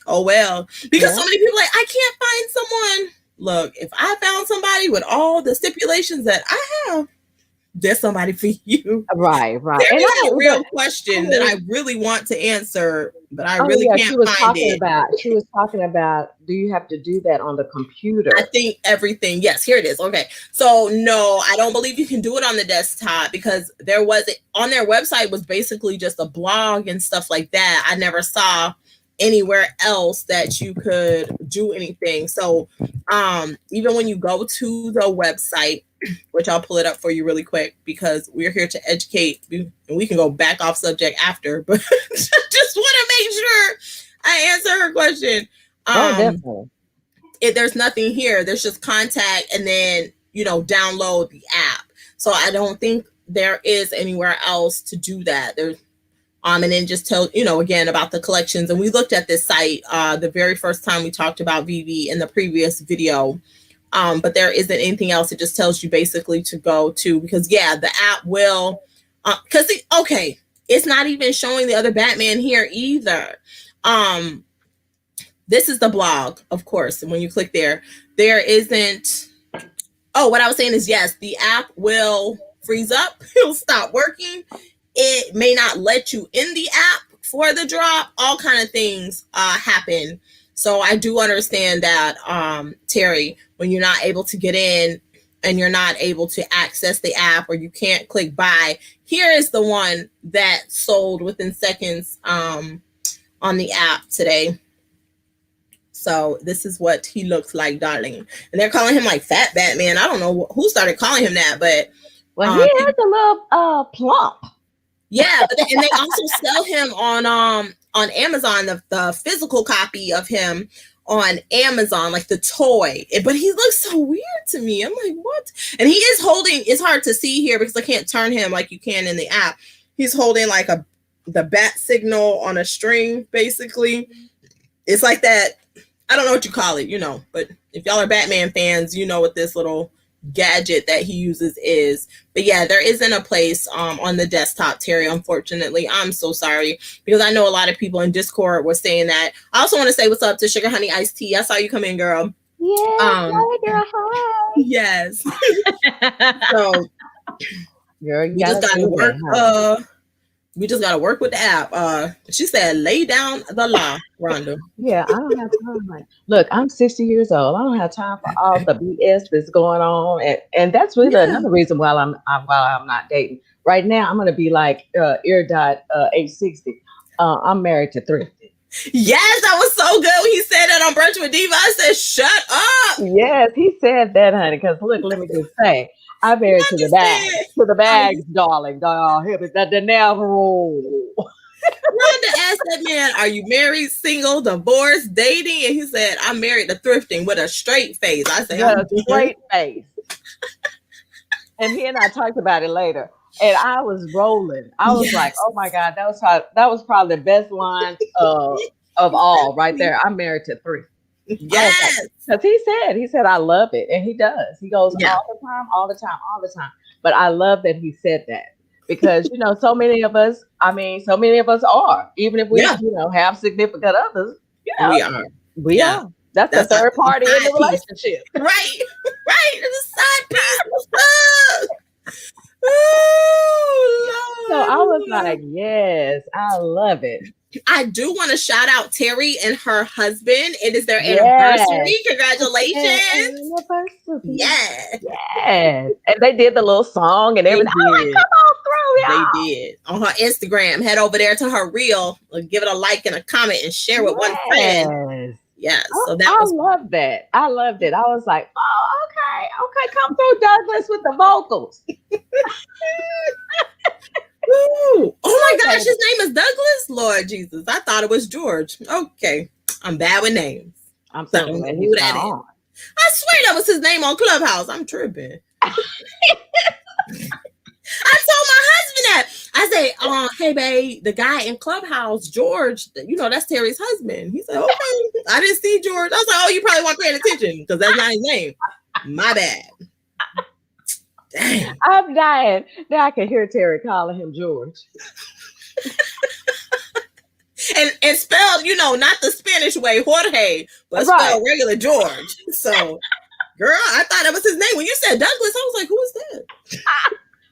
Speaker 1: oh well, because so many people like, I can't find someone. Look, if I found somebody with all the stipulations that I have, there's somebody for you.
Speaker 2: Right.
Speaker 1: There is a real question that I really want to answer, but I really can't
Speaker 2: she was
Speaker 1: find it.
Speaker 2: She was talking about, do you have to do that on the computer?
Speaker 1: I think everything. Yes, here it is. Okay. So no, I don't believe you can do it on the desktop, because there was, on their website was basically just a blog and stuff like that. I never saw anywhere else that you could do anything. So even when you go to the website, which I'll pull it up for you really quick because we're here to educate, and we can go back off subject after, but just want to make sure I answer her question.
Speaker 2: Definitely.
Speaker 1: There's nothing here. There's just contact and then, you know, download the app. So I don't think there is anywhere else to do that. There's and then just tell, you know, again about the collections. And we looked at this site the very first time we talked about Veve in the previous video. But there isn't anything else. It just tells you basically to go to, because the app will, because it's not even showing the other Batman here either. This is the blog, of course. And when you click there isn't, what I was saying is, yes, the app will freeze up. It'll stop working. It may not let you in the app for the drop. All kind of things happen. So I do understand that, Terry, when you're not able to get in and you're not able to access the app, or you can't click buy, here is the one that sold within seconds on the app today. So this is what he looks like, darling. And they're calling him like Fat Batman. I don't know who started calling him that, but
Speaker 2: well, he has a little plump.
Speaker 1: Yeah, and they also sell him on Amazon, the physical copy of him on Amazon, like the toy. But he looks so weird to me. I'm like, what? And he is holding, it's hard to see here because I can't turn him like you can in the app. He's holding like the bat signal on a string, basically. It's like that. I don't know what you call it, you know, but if y'all are Batman fans, you know what this little gadget that he uses is. But yeah, there isn't a place on the desktop, Terry, unfortunately. I'm so sorry, because I know a lot of people in Discord were saying that. I also want to say what's up to Sugar Honey Iced Tea. I saw you come in, girl.
Speaker 2: Yeah, hi, girl. Hi.
Speaker 1: Yes. So
Speaker 2: girl,
Speaker 1: you just gotta work. We just gotta work with the app. She said, lay down the law, Rhonda.
Speaker 2: Yeah, I don't have time. Look, I'm 60 years old. I don't have time for all the BS that's going on, and that's really another reason why I'm not dating right now. I'm gonna be like age 60. I'm married to 3.
Speaker 1: Yes, that was so good when he said that on Brunch with Diva. I said, shut up.
Speaker 2: Yes, he said that, honey. Because look, let me just say, I married to the bags, darling. The never.
Speaker 1: Rhonda asked that man, are you married, single, divorced, dating? And he said, I'm married to thrifting, with a straight face. I said,
Speaker 2: a straight face. And he and I talked about it later. And I was rolling. I was like, oh my God, that was probably the best line of all right there. I'm married to 3.
Speaker 1: Yes.
Speaker 2: Because he said, I love it. And he does. He goes all the time. But I love that he said that, because, you know, so many of us are, even if we, have significant others, we are. That's the third party in the relationship.
Speaker 1: Right. It's a side piece. Oh,
Speaker 2: so I was like, yes, I love it.
Speaker 1: I do want to shout out Terry and her husband. It is their anniversary. Congratulations. Yes.
Speaker 2: And they did the little song and everything. I'm like, come on through, y'all.
Speaker 1: They did. On her Instagram. Head over there to her reel. Give it a like and a comment and share with one friend. Yes. So
Speaker 2: I love that. I loved it. I was like, oh, okay. Come through, Douglas, with the vocals.
Speaker 1: Ooh. Oh my gosh, his name is Douglas? Lord Jesus. I thought it was George. Okay. I'm bad with names.
Speaker 2: I'm sorry.
Speaker 1: Who that is. I swear that was his name on Clubhouse. I'm tripping. I told my husband thinking that. I say, hey, babe, the guy in Clubhouse, George, that's Terry's husband. He said, okay. I didn't see George. I was like, oh, you probably weren't paying attention because that's not his name. My bad. Dang.
Speaker 2: I'm dying. Now I can hear Terry calling him George.
Speaker 1: and spelled, not the Spanish way, Jorge, but spelled regular George. So, girl, I thought that was his name. When you said Douglas, I was like, who is that?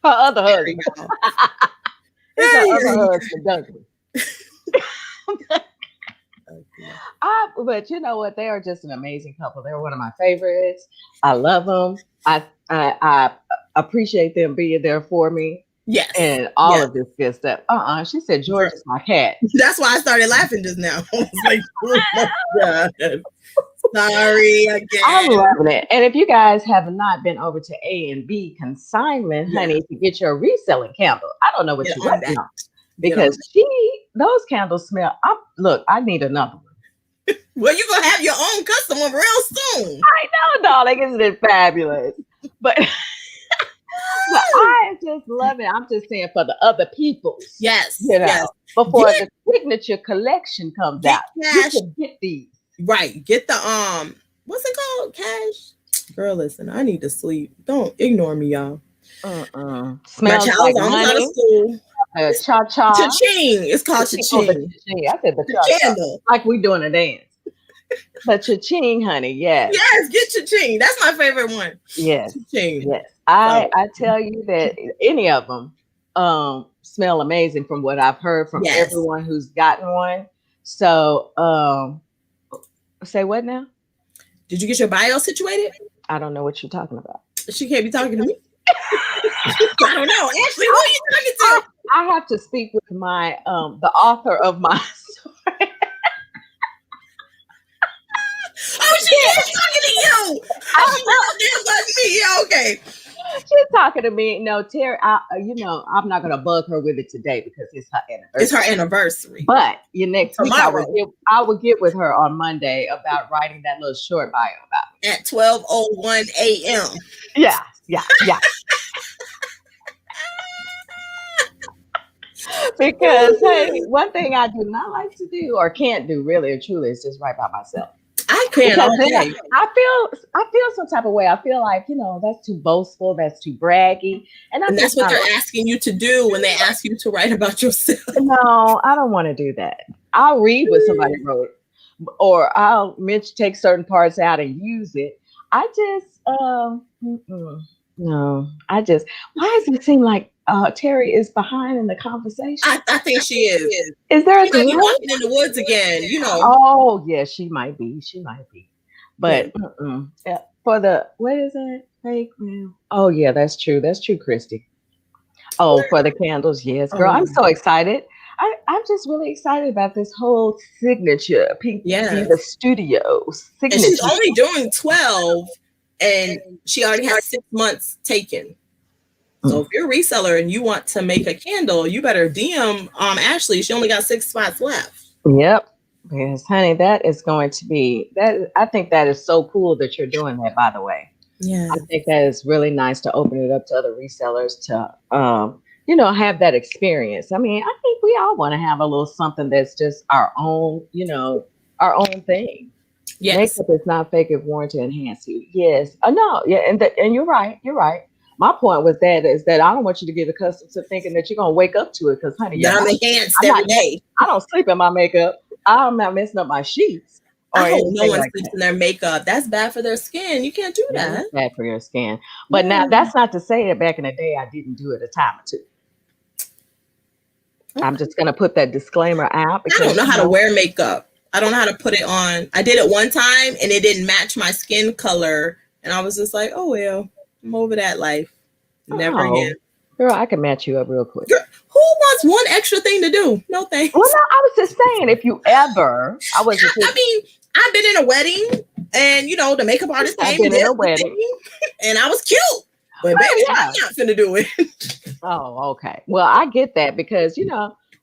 Speaker 2: Her other husband. It's her other husband, Douglas. But you know what? They are just an amazing couple. They're one of my favorites. I love them. I appreciate them being there for me.
Speaker 1: Yes.
Speaker 2: And all of this good stuff. She said, George is my cat.
Speaker 1: That's why I started laughing just now. I was like, oh my God. Sorry again.
Speaker 2: I'm loving it. And if you guys have not been over to A and B Consignment, honey, to get your reselling candle, I don't know what you're working on. Because those candles smell. I need another one.
Speaker 1: Well, you're going to have your own custom one real soon.
Speaker 2: I know, darling. Isn't it fabulous? But I just love it. I'm just saying for the other people.
Speaker 1: Yes.
Speaker 2: Before the signature collection comes out, you can get these.
Speaker 1: Right. Get the, what's it called? Cash? Girl, listen, I need to sleep. Don't ignore me, y'all.
Speaker 2: Smells
Speaker 1: my child's
Speaker 2: like
Speaker 1: almost out of school.
Speaker 2: Cha-cha.
Speaker 1: Cha-ching. It's called cha-ching.
Speaker 2: I said the candle. Like we doing a dance. But cha-ching, honey, yes.
Speaker 1: Yes, get cha-ching. That's my favorite one.
Speaker 2: Yes.
Speaker 1: Cha-ching.
Speaker 2: Yes. I tell you that any of them smell amazing from what I've heard from everyone who's gotten one. So say what now?
Speaker 1: Did you get your bio situated?
Speaker 2: I don't know what you're talking about.
Speaker 1: She can't be talking to me. I don't know. Ashley, who are you talking to?
Speaker 2: I have to speak with my the author of my story.
Speaker 1: Oh, she is talking to you. Okay.
Speaker 2: She's talking to me. No, Terry, I'm not going to bug her with it today because it's her anniversary.
Speaker 1: It's her anniversary.
Speaker 2: But next week, I will get with her on Monday about writing that little short bio about me.
Speaker 1: At 12:01 a.m.
Speaker 2: Yeah. Because, hey, one thing I do not like to do or can't do really or truly is just write by myself.
Speaker 1: I can't. Okay.
Speaker 2: I feel some type of way. I feel like, that's too boastful. That's too braggy. And
Speaker 1: that's what they're asking you to do when they ask you to write about yourself.
Speaker 2: No, I don't want to do that. I'll read what somebody wrote, or I'll take certain parts out and use it. I just, no, why does it seem like Terry is behind in the conversation?
Speaker 1: I think she is.
Speaker 2: Is there
Speaker 1: she might be walking in the woods again,
Speaker 2: Oh, yeah, she might be. But for the, what is it? Fake mail. Oh, yeah, that's true. That's true, Christy. Oh, for the candles. Yes, girl. I'm so excited. I'm just really excited about this whole signature. The studio signature.
Speaker 1: And she's only doing 12 and she already has 6 months taken. So if you're a reseller and you want to make a candle, you better DM Ashley. She only got 6 spots left.
Speaker 2: Yep. Yes, honey, that is going to be that. I think that is so cool that you're doing that, by the way.
Speaker 1: Yeah.
Speaker 2: I think that is really nice to open it up to other resellers to have that experience. I mean, I think we all want to have a little something that's just our own, our own thing.
Speaker 1: Yes.
Speaker 2: Makeup is not fake if worn to enhance you. Yes. No, yeah, and you're right. My point was is that I don't want you to get accustomed to thinking that you're gonna wake up to it because, honey,
Speaker 1: I'm enhanced every day.
Speaker 2: I don't sleep in my makeup. I'm not messing up my sheets.
Speaker 1: I hope no one sleeps in their makeup. That's bad for their skin. You can't do that.
Speaker 2: That's bad for your skin. But now that's not to say that back in the day I didn't do it a time or two. Okay. I'm just gonna put that disclaimer out because
Speaker 1: I don't know how to wear makeup. I don't know how to put it on. I did it one time and it didn't match my skin color, and I was just like, oh well. I'm over that life. Never again.
Speaker 2: Girl, I can match you up real quick.
Speaker 1: Girl, who wants one extra thing to do? No thanks.
Speaker 2: Well, no, I was just saying, if you ever,
Speaker 1: I mean, I've been in a wedding and, the makeup artist came
Speaker 2: in a wedding
Speaker 1: and I was cute. But baby, I'm not finna do it.
Speaker 2: Oh, okay. Well, I get that because,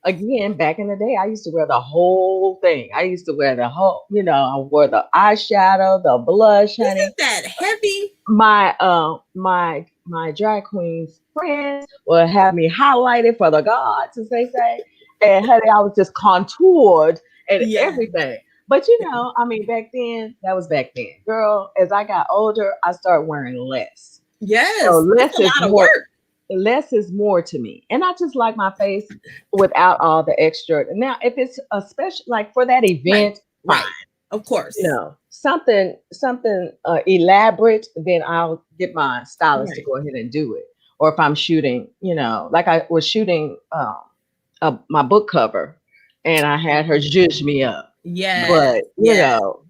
Speaker 2: again, back in the day, I used to wear the whole thing. I used to wear the whole, I wore the eyeshadow, the blush, honey.
Speaker 1: Isn't that heavy?
Speaker 2: My my drag queens friends will have me highlighted for the gods, as they say. And honey, I was just contoured and everything. But I mean, back then, that was back then. Girl, as I got older, I started wearing less.
Speaker 1: Yes.
Speaker 2: So
Speaker 1: less is more.
Speaker 2: Less is more to me. And I just like my face without all the extra. Now, if it's a special, like for that event,
Speaker 1: right. Of course.
Speaker 2: Something elaborate, then I'll get my stylist to go ahead and do it. Or if I'm shooting, like I was shooting my book cover, and I had her zhuzh me up.
Speaker 1: Yeah.
Speaker 2: But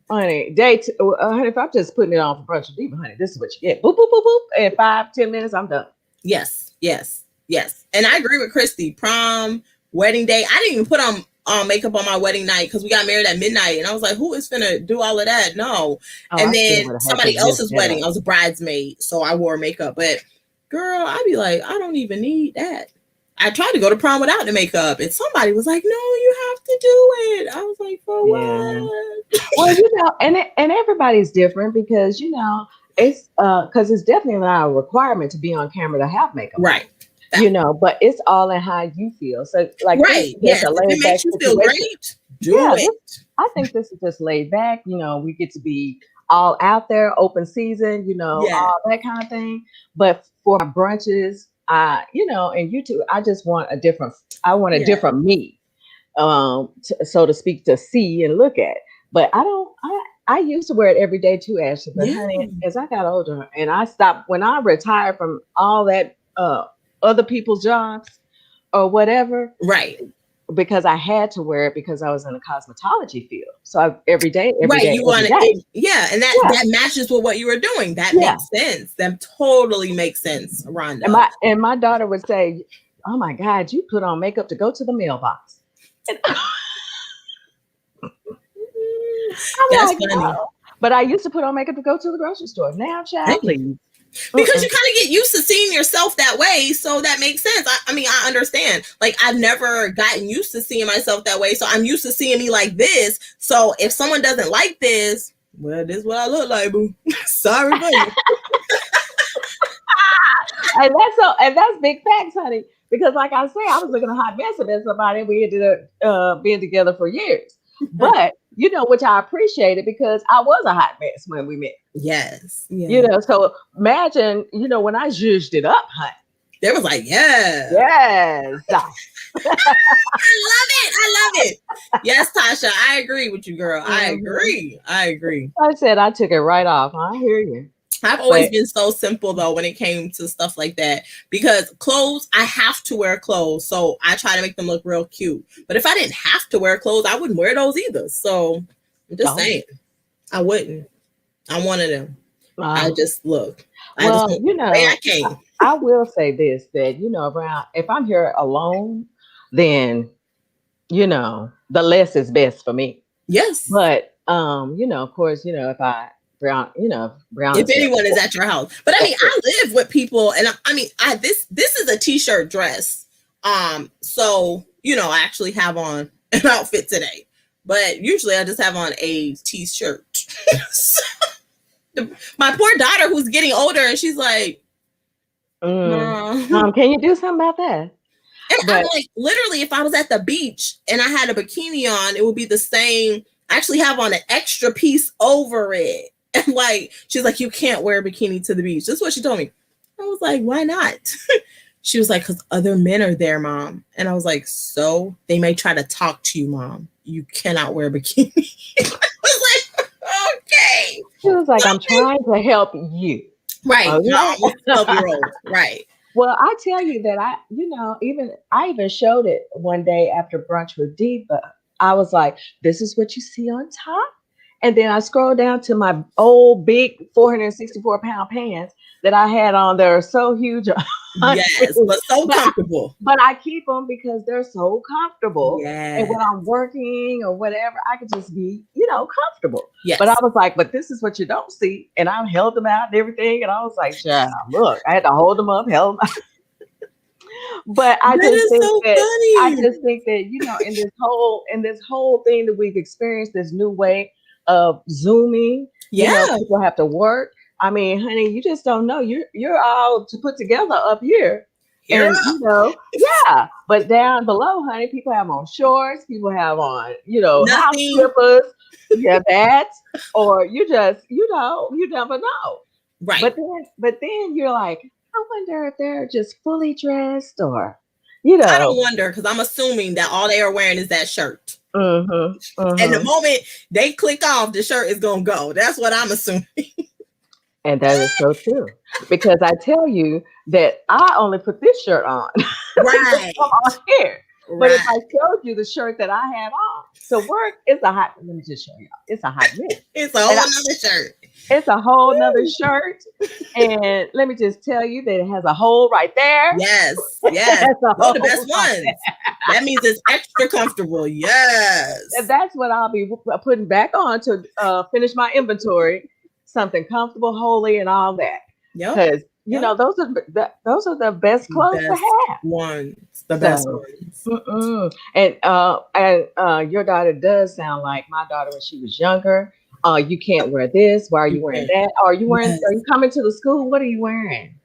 Speaker 2: honey, honey, if I'm just putting it on for brunch with Diva, honey, this is what you get. Boop, boop, boop, boop. In 5-10 minutes, I'm done.
Speaker 1: Yes. And I agree with Christy. Prom, wedding day. I didn't even put on makeup on my wedding night because we got married at midnight, and I was like, who is gonna do all of that? No. And then somebody else's wedding, I was a bridesmaid, so I wore makeup. But girl, I'd be like, I don't even need that. I tried to go to prom without the makeup, and somebody was like, no, you have to do it. I was like, for what?
Speaker 2: Well, and everybody's different because it's because it's definitely not a requirement to be on camera to have makeup,
Speaker 1: right?
Speaker 2: But it's all in how you feel. So, like,
Speaker 1: yes, if it makes you feel great, do it.
Speaker 2: I think this is just laid back. We get to be all out there, open season, all that kind of thing. But for my brunches, and YouTube, I just want a different me, so to speak, to see and look at. But I used to wear it every day too, Ashley. But honey, as I got older and I stopped, when I retired from all that other people's jobs or whatever,
Speaker 1: right?
Speaker 2: Because I had to wear it because I was in the cosmetology field. So every day,
Speaker 1: you want it, and that matches with what you were doing. That makes sense. That totally makes sense, Rhonda.
Speaker 2: And my daughter would say, "Oh my God, you put on makeup to go to the mailbox."
Speaker 1: That's funny.
Speaker 2: Oh. But I used to put on makeup to go to the grocery store. Now, child, please.
Speaker 1: Because you kind of get used to seeing yourself that way, so that makes sense. I mean, I understand. Like, I've never gotten used to seeing myself that way, so I'm used to seeing me like this. So if someone doesn't like this, well, this is what I look like, boo. Sorry, buddy.
Speaker 2: and that's big facts, honey. Because, like I say, I was looking a hot mess about somebody. We ended up being together for years. But which I appreciated because I was a hot mess when we met.
Speaker 1: Yes.
Speaker 2: So imagine, when I zhuzhed it up, honey.
Speaker 1: They was like, yes.
Speaker 2: I
Speaker 1: love it. Yes, Tasha, I agree with you, girl. I agree.
Speaker 2: I said I took it right off. I hear you.
Speaker 1: I've always been so simple though when it came to stuff like that, because clothes, I have to wear clothes, so I try to make them look real cute. But if I didn't have to wear clothes, I wouldn't wear those either. So I'm just saying, I wouldn't. I'm one of them. I just look. I came.
Speaker 2: I will say this, that around, if I'm here alone, then the less is best for me.
Speaker 1: Yes.
Speaker 2: But of course, if I brown.
Speaker 1: If anyone is at your house. But I mean, I live with people, and I mean, this is a t-shirt dress. So I actually have on an outfit today, but usually I just have on a t-shirt. My poor daughter, who's getting older, and she's like,
Speaker 2: can you do something about that?
Speaker 1: And I'm like, literally, if I was at the beach and I had a bikini on, it would be the same. I actually have on an extra piece over it. And like, she's like, you can't wear a bikini to the beach. This is what she told me. I was like, why not? She was like, because other men are there, Mom. And I was like, so they may try to talk to you, Mom. You cannot wear a bikini. I was like, okay.
Speaker 2: She was like, I'm trying to help you.
Speaker 1: Right.
Speaker 2: Okay.
Speaker 1: No, I'm a 12-year-old. Right.
Speaker 2: Well, I tell you that I even showed it one day after brunch with Diva. I was like, this is what you see on top. And then I scrolled down to my old big 464-pound pants that I had on. They're so huge.
Speaker 1: Yes, but so comfortable.
Speaker 2: But I keep them because they're so comfortable.
Speaker 1: Yes.
Speaker 2: And when I'm working or whatever, I could just be, comfortable.
Speaker 1: Yes.
Speaker 2: But I was like, but this is what you don't see. And I held them out and everything. And I was like, child, look, I had to hold them up, held them out. But I just think that, in this whole thing that we've experienced, this new way of Zooming, people have to work. I mean, honey, you just don't know. You're all to put together up here.
Speaker 1: Here
Speaker 2: And
Speaker 1: up.
Speaker 2: you know, yeah. But down below, honey, people have on shorts, people have on, house
Speaker 1: Nothing.
Speaker 2: slippers. You have that, or you just, you never know.
Speaker 1: Right.
Speaker 2: But then you're like, I wonder if they're just fully dressed, or
Speaker 1: I don't wonder, because I'm assuming that all they are wearing is that shirt. And the moment they click off, the shirt is gonna go. That's what I'm assuming.
Speaker 2: And that is so true, because I tell you that I only put this shirt on,
Speaker 1: right,
Speaker 2: on here. But if I showed you the shirt that I have on to work, it's a hot. Let me just show you. It's a hot mess.
Speaker 1: It's a whole nother shirt.
Speaker 2: It's a whole nother shirt, and let me just tell you that it has a hole right there.
Speaker 1: Yes, yes. Those the best ones. That means it's extra comfortable. Yes,
Speaker 2: and that's what I'll be putting back on to finish my inventory. Something comfortable, holy, and all that. Because you know those are the best clothes to have.
Speaker 1: The best ones.
Speaker 2: And your daughter does sound like my daughter when she was younger. You can't wear this. Why are you wearing that? Are you wearing? Are you coming to the school? What are you wearing?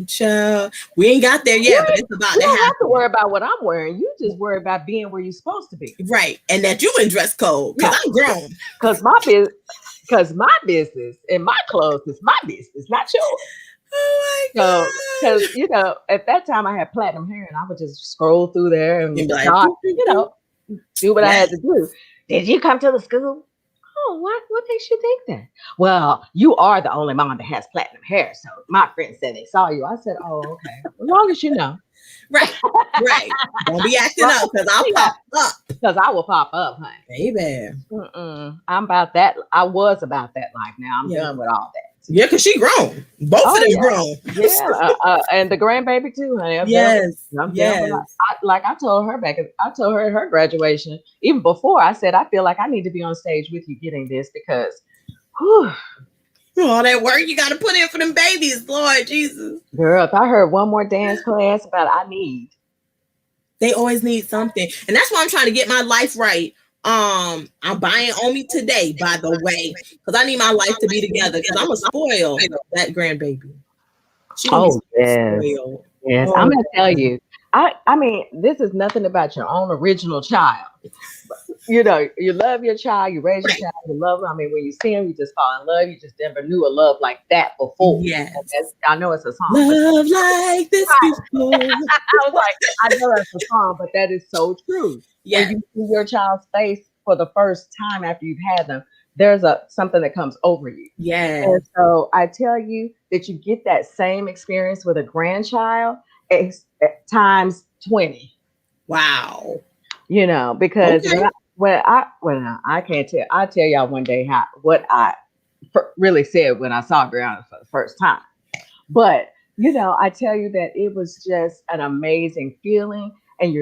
Speaker 1: Child, we ain't got there yet, but it's about to happen. You don't have
Speaker 2: to worry about what I'm wearing. You just worry about being where you're supposed to be.
Speaker 1: Right, and that you in dress code. Because I'm grown.
Speaker 2: Because my business and my clothes is my business, not yours.
Speaker 1: Oh my God.
Speaker 2: So, because, at that time I had platinum hair and I would just scroll through there and do what I had to do. Did you come to the school? Oh, what makes you think that? Well, you are the only mom that has platinum hair. So my friends said they saw you. I said, oh, okay. As long as you know.
Speaker 1: Right. Don't be acting up, because I'll pop up.
Speaker 2: Because I will pop up, honey.
Speaker 1: Baby.
Speaker 2: I'm about that. I was about that life. Now I'm done with all that.
Speaker 1: Yeah, because she grown. Both of them grown.
Speaker 2: Yeah, and the grandbaby too, honey. I told her at her graduation, even before, I said, I feel like I need to be on stage with you getting this, because
Speaker 1: all that work you got to put in for them babies, Lord Jesus.
Speaker 2: Girl, if I heard one more dance class about
Speaker 1: they always need something. And that's why I'm trying to get my life right. I'm buying on me today, by the way, because I need my life to be together, because I'm going to spoil that grandbaby.
Speaker 2: Yes. I'm going to tell you, I mean, this is nothing about your own original child. You love your child, you raise your child, you love them. I mean, when you see them, you just fall in love. You just never knew a love like that before.
Speaker 1: Yes.
Speaker 2: I know it's a song.
Speaker 1: Love like this before.
Speaker 2: I was like, I know that's a song, but that is so true. Yeah. When you see your child's face for the first time after you've had them, there's something that comes over you.
Speaker 1: Yeah.
Speaker 2: And so I tell you that you get that same experience with a grandchild times 20.
Speaker 1: Wow.
Speaker 2: Because I can't tell. I'll tell y'all one day what I really said when I saw Brianna for the first time. But I tell you that it was just an amazing feeling, and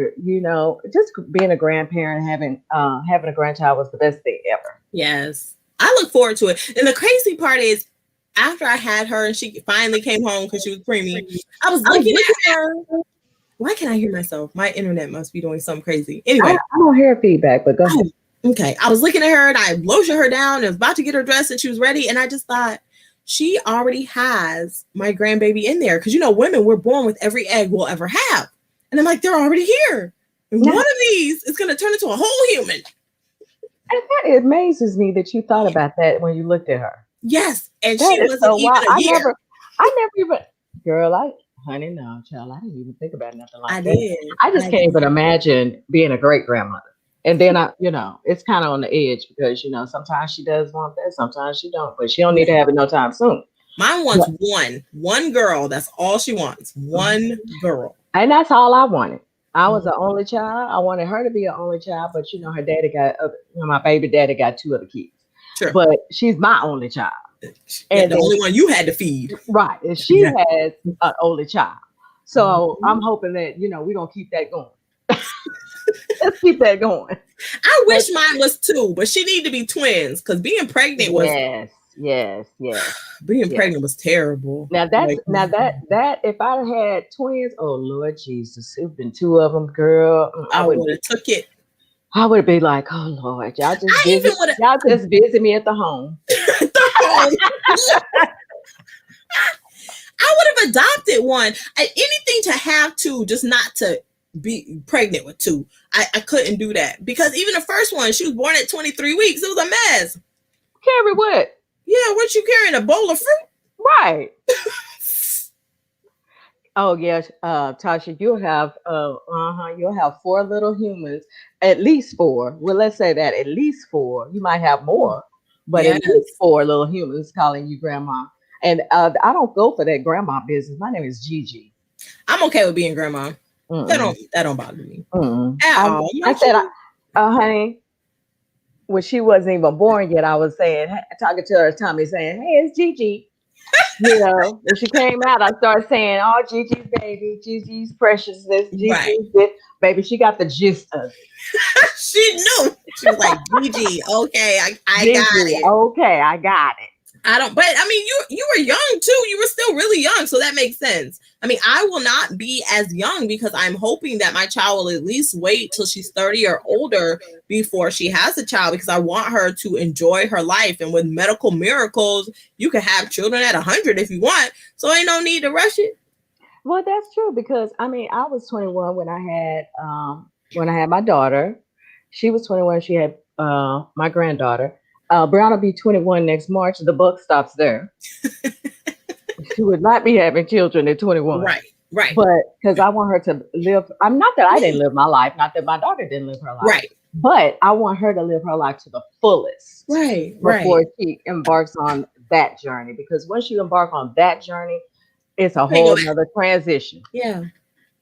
Speaker 2: just being a grandparent, having a grandchild was the best thing ever.
Speaker 1: Yes, I look forward to it. And the crazy part is, after I had her and she finally came home because she was preemie, I was looking at her. Why can't I hear myself? My internet must be doing something crazy. Anyway,
Speaker 2: I don't hear feedback, but go ahead.
Speaker 1: Okay. I was looking at her and I lotioned her down and was about to get her dressed and she was ready. And I just thought, she already has my grandbaby in there. Because, women, we're born with every egg we'll ever have. And I'm like, they're already here. And one of these is going to turn into a whole human.
Speaker 2: And that amazes me that you thought about that when you looked at her.
Speaker 1: Yes. And she wasn't even a year.
Speaker 2: I never even, girl, honey, no, child, I didn't even think about nothing like that.
Speaker 1: Did.
Speaker 2: I just can't even imagine being a great grandmother. And then it's kind of on the edge because, sometimes she does want that, sometimes she don't, but she don't need to have it no time soon.
Speaker 1: Mine wants one girl. That's all she wants. One girl.
Speaker 2: And that's all I wanted. I was an only child. I wanted her to be an only child, but her daddy my baby daddy got 2 other kids.
Speaker 1: Sure.
Speaker 2: But she's my only child.
Speaker 1: And the only one you had to feed.
Speaker 2: Right. And she has an only child. So I'm hoping that, we're going to keep that going. Let's keep that going.
Speaker 1: I wish mine was 2, but she needed to be twins because being pregnant was.
Speaker 2: Yes.
Speaker 1: Being pregnant was terrible.
Speaker 2: Now that if I had twins, oh Lord Jesus, it'd been 2 of them, girl.
Speaker 1: I would have took it.
Speaker 2: I would be like, oh Lord, y'all just visit me at the home.
Speaker 1: I would have adopted one. Anything to have two, just not to be pregnant with two. I couldn't do that because even the first one, she was born at 23 weeks. It was a mess.
Speaker 2: Carry what?
Speaker 1: Yeah, what you carrying? A bowl of fruit?
Speaker 2: Right. Oh yes, Tasha, you'll have four little humans, at least four. Well, let's say that at least four. You might have more, but at least four little humans calling you grandma. And I don't go for that grandma business. My name is Gigi.
Speaker 1: I'm okay with being grandma. That don't bother me
Speaker 2: at all. I said, honey, when she wasn't even born yet, I was saying, talking to her tummy, saying, "Hey, it's Gigi." You know, when she came out, I started saying, "Oh, Gigi's baby, Gigi's preciousness, Gigi's this." Baby, she got the gist of it.
Speaker 1: She knew. She was like, "Gigi, okay, I
Speaker 2: Gigi,
Speaker 1: got it.
Speaker 2: Okay, I got it."
Speaker 1: But I mean, you were young too. You were still really young, so that makes sense. I mean, I will not be as young because I'm hoping that my child will at least wait till she's 30 or older before she has a child because I want her to enjoy her life. And with medical miracles, you can have children at 100 if you want. So ain't no need to rush it.
Speaker 2: Well, that's true because I mean, I was 21 when I had my daughter. She was 21. She had my granddaughter. Brown will be 21 next March. The buck stops there. She would not be having children at 21.
Speaker 1: Right.
Speaker 2: But because I want her to live. I'm not that I didn't live my life, not that my daughter didn't live her life.
Speaker 1: Right.
Speaker 2: But I want her to live her life to the fullest.
Speaker 1: Right.
Speaker 2: Before she embarks on that journey. Because once you embark on that journey, it's a whole other transition.
Speaker 1: Yeah.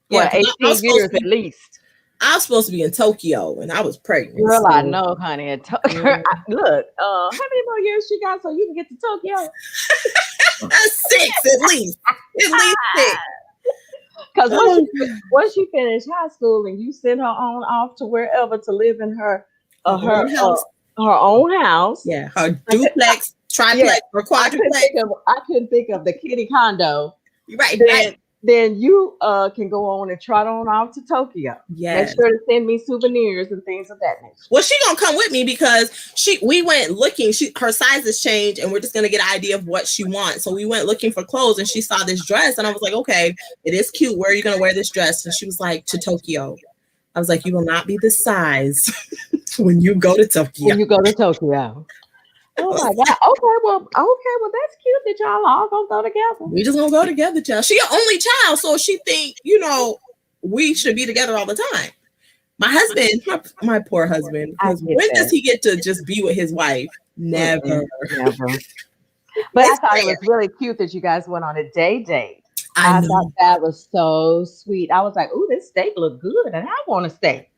Speaker 2: For 18 years at least.
Speaker 1: I was supposed to be in Tokyo and I was pregnant.
Speaker 2: Girl, so. I know, honey. Look, how many more years she got so you can get to Tokyo?
Speaker 1: 6 at least. At least 6.
Speaker 2: Because once she finished high school and you send her on off to wherever to live in her own house.
Speaker 1: Yeah, her duplex, triplex, or quadruplex.
Speaker 2: I couldn't think of the kitty condo.
Speaker 1: Right.
Speaker 2: Then you can go on and trot on off to Tokyo.
Speaker 1: Yes.
Speaker 2: Make sure to send me souvenirs and things of that nature.
Speaker 1: Well, she gonna come with me because we went looking. Her sizes changed, and we're just gonna get an idea of what she wants. So we went looking for clothes, and she saw this dress, and I was like, "Okay, it is cute. Where are you gonna wear this dress?" And she was like, "To Tokyo." I was like, "You will not be the size when you go to Tokyo."
Speaker 2: When you go to Tokyo. Oh my God. Okay, well, that's cute that y'all all gonna go together.
Speaker 1: We just gonna go together, child. She an only child, so she think, we should be together all the time. My husband, my poor husband, when does he get to just be with his wife? Never.
Speaker 2: Never. But I thought it was really cute that you guys went on a date. I thought that was so sweet. I was like, "Ooh, this steak look good, and I want to stay."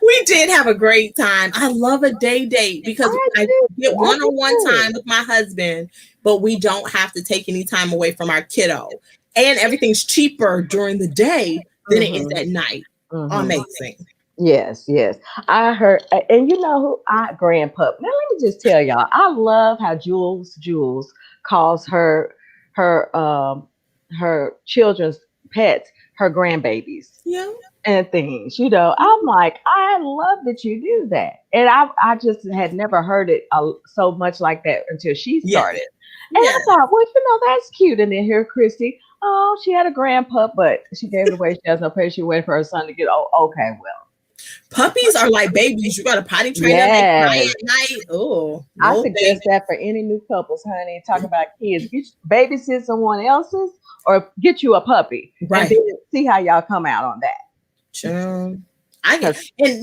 Speaker 1: We did have a great time. I love a day date because I get one-on-one time with my husband, but we don't have to take any time away from our kiddo. And everything's cheaper during the day than it is at night. Amazing.
Speaker 2: Yes. I heard, and you know who grandpup. Now let me just tell y'all, I love how Jules calls her children's pets her grandbabies.
Speaker 1: Yeah.
Speaker 2: And things, I'm like, I love that you do that. And I just had never heard it so much like that until she started. And I thought, well, that's cute. And then here, Christy, she had a grandpup, but she gave it away. She has no place. She waited for her son to get old. Okay, well.
Speaker 1: Puppies are like babies. You got to potty train them at night. Oh,
Speaker 2: I suggest that for any new couples, honey. Talk about kids. Babysit someone else's or get you a puppy.
Speaker 1: Right.
Speaker 2: And then see how y'all come out on that.
Speaker 1: And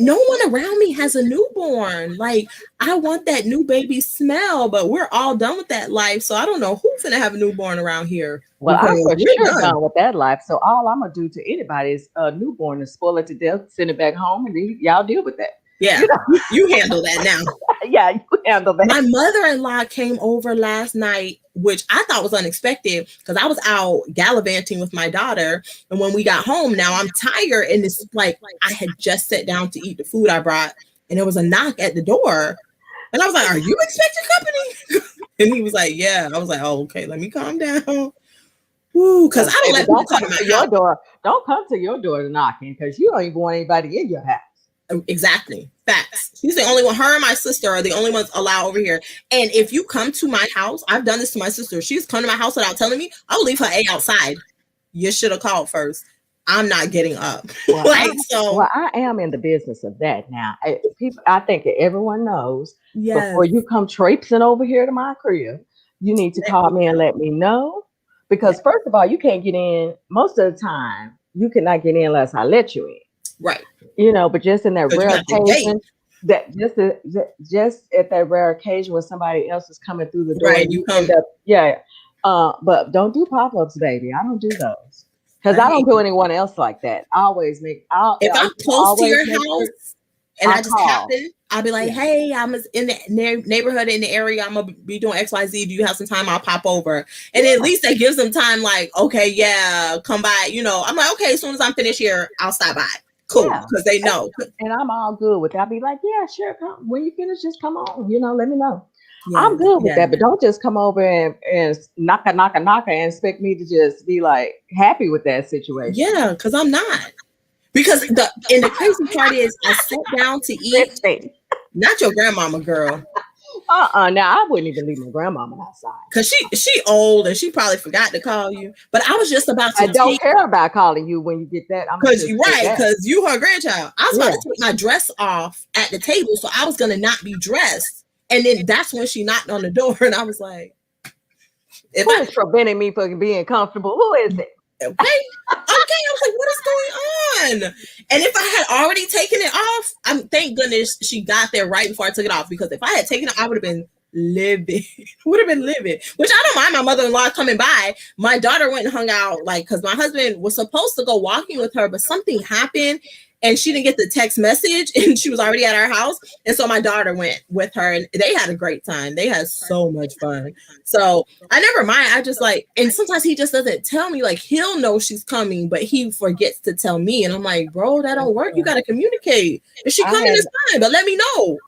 Speaker 1: no one around me has a newborn. Like, I want that new baby smell, but we're all done with that life. So I don't know who's gonna have a newborn around here.
Speaker 2: Well, I'm for sure done with that life. So all I'm gonna do to anybody is a newborn and spoil it to death, send it back home, and then y'all deal with that.
Speaker 1: Yeah, you handle that now.
Speaker 2: Yeah, you handle that.
Speaker 1: My mother-in-law came over last night, which I thought was unexpected because I was out gallivanting with my daughter. And when we got home, now I'm tired. And it's like I had just sat down to eat the food I brought. And there was a knock at the door. And I was like, "Are you expecting company?" And he was like, "Yeah." I was like, "Oh, okay, let me calm down." Woo, because I don't let people come to your
Speaker 2: door. Don't come to your door knocking because you don't even want anybody in your house.
Speaker 1: Exactly. Facts. She's the only one. Her and my sister are the only ones allowed over here. And if you come to my house, I've done this to my sister. She's come to my house without telling me. I'll leave her A outside. You should have called first. I'm not getting up.
Speaker 2: Well, I am in the business of that now. I think everyone knows. Yes. Before you come traipsing over here to my crib, you need to call me and let me know. Because first of all, you can't get in most of the time. You cannot get in unless I let you in.
Speaker 1: Right.
Speaker 2: But just in that rare occasion, just at that rare occasion when somebody else is coming through the door,
Speaker 1: right?
Speaker 2: You end up, but don't do pop-ups, baby. I don't do those because I don't do anyone else like that. I always make.
Speaker 1: If I'm close to your house and I just happen, I'll be like, hey, I'm in the neighborhood in the area. I'm gonna be doing XYZ. Do you have some time? I'll pop over, and at least that gives them time. Like, okay, yeah, come by. I'm like, okay, as soon as I'm finished here, I'll stop by. Cool, because they know.
Speaker 2: And I'm all good with that. I'll be like, yeah, sure, come. When you finish, just come on. Let me know. I'm good with that, but don't just come over and knock and expect me to just be like happy with that situation.
Speaker 1: Yeah, because I'm not. Because the crazy part is I sat down to eat. Not your grandmama, girl.
Speaker 2: Now I wouldn't even leave my grandmama outside.
Speaker 1: Cause she old and she probably forgot to call you. But I was just about to.
Speaker 2: I don't care about calling you when you get that.
Speaker 1: Because you're right. Because you her grandchild. I was about to take my dress off at the table, so I was gonna not be dressed. And then that's when she knocked on the door, and I was like,
Speaker 2: "Who is preventing me from being comfortable? Who is it?"
Speaker 1: Okay. I was like, what is going on? And if I had already taken it off, thank goodness she got there right before I took it off. Because if I had taken it, I would have been livid. Which I don't mind my mother-in-law coming by. My daughter went and hung out, because my husband was supposed to go walking with her, but something happened. And she didn't get the text message and she was already at our house. And so my daughter went with her and they had a great time. They had so much fun. So I never mind. I just and sometimes he just doesn't tell me, he'll know she's coming, but he forgets to tell me. And I'm like, bro, that don't work. You got to communicate. If she coming, it's fine, but let me know.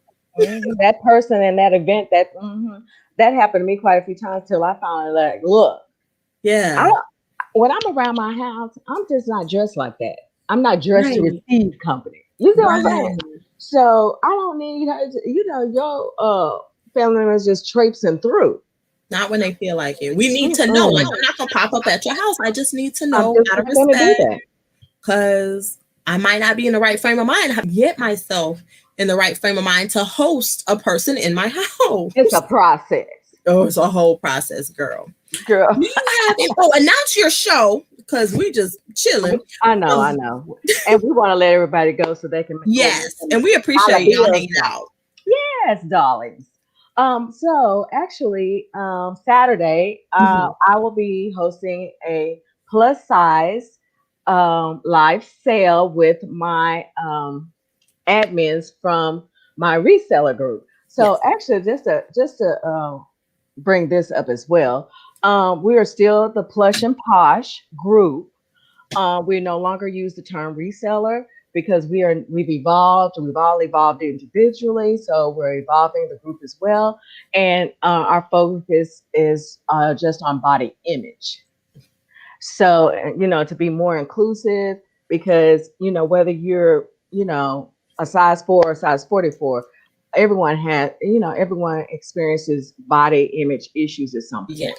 Speaker 2: That person in that event, that happened to me quite a few times till I finally look.
Speaker 1: Yeah.
Speaker 2: When I'm around my house, I'm just not dressed like that. I'm not dressed to receive company. You know what I'm saying? So I don't need her to, your family members just traipsing through.
Speaker 1: Not when they feel like it. We need to know. I'm not gonna pop up at your house. I just need to know out of respect. Because I might not be in the right frame of mind. I have to get myself in the right frame of mind to host a person in my house.
Speaker 2: It's a process.
Speaker 1: Oh, it's a whole process, girl. Do you have announce your show? Because we just chilling.
Speaker 2: I know. And we want to let everybody go so they can.
Speaker 1: Yes. And we appreciate y'all hanging out.
Speaker 2: Yes, darlings. So actually, Saturday, I will be hosting a plus size live sale with my admins from my reseller group. So actually, just to bring this up as well. We are still the Plush and Posh group. We no longer use the term reseller because we've evolved and we've all evolved individually. So we're evolving the group as well. And our focus is just on body image. So, to be more inclusive because, whether you're, a size 4 or size 44, everyone experiences body image issues at some point.
Speaker 1: Yes.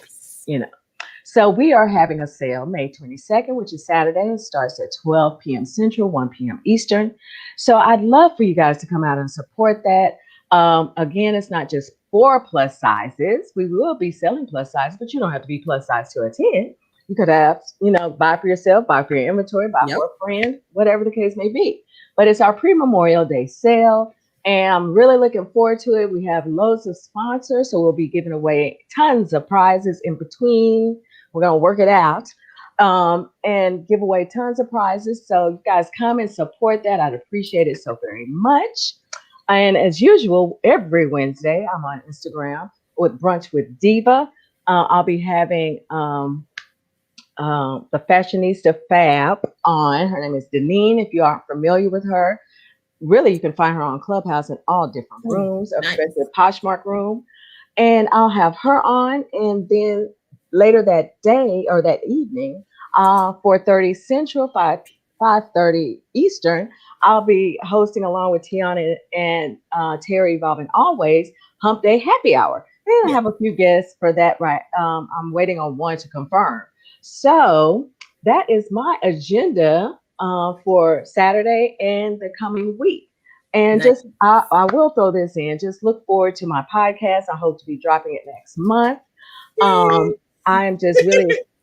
Speaker 2: So we are having a sale May 22nd, which is Saturday. It starts at 12 p.m. Central, 1 p.m. Eastern. So I'd love for you guys to come out and support that. Again, it's not just for plus sizes. We will be selling plus size, but you don't have to be plus size to attend. You could have, buy for yourself, buy for your inventory, buy for a friend, whatever the case may be. But it's our pre-Memorial Day sale. And I'm really looking forward to it. We have loads of sponsors, so we'll be giving away tons of prizes in between. We're going to work it out and give away tons of prizes. So you guys come and support that. I'd appreciate it so very much. And as usual, every Wednesday, I'm on Instagram with Brunch with Diva. I'll be having the fashionista Fab on. Her name is Deneen, if you aren't familiar with her. Really, you can find her on Clubhouse in all different rooms, especially the Poshmark room. And I'll have her on. And then later that day or that evening, 4:30 Central, 5 5:30 Eastern, I'll be hosting along with Tiana and Terry Evolving Always Hump Day Happy Hour. And I have a few guests for that, right? I'm waiting on one to confirm. So that is my agenda for Saturday and the coming week. And just, I will throw this in, just look forward to my podcast. I hope to be dropping it next month. I'm just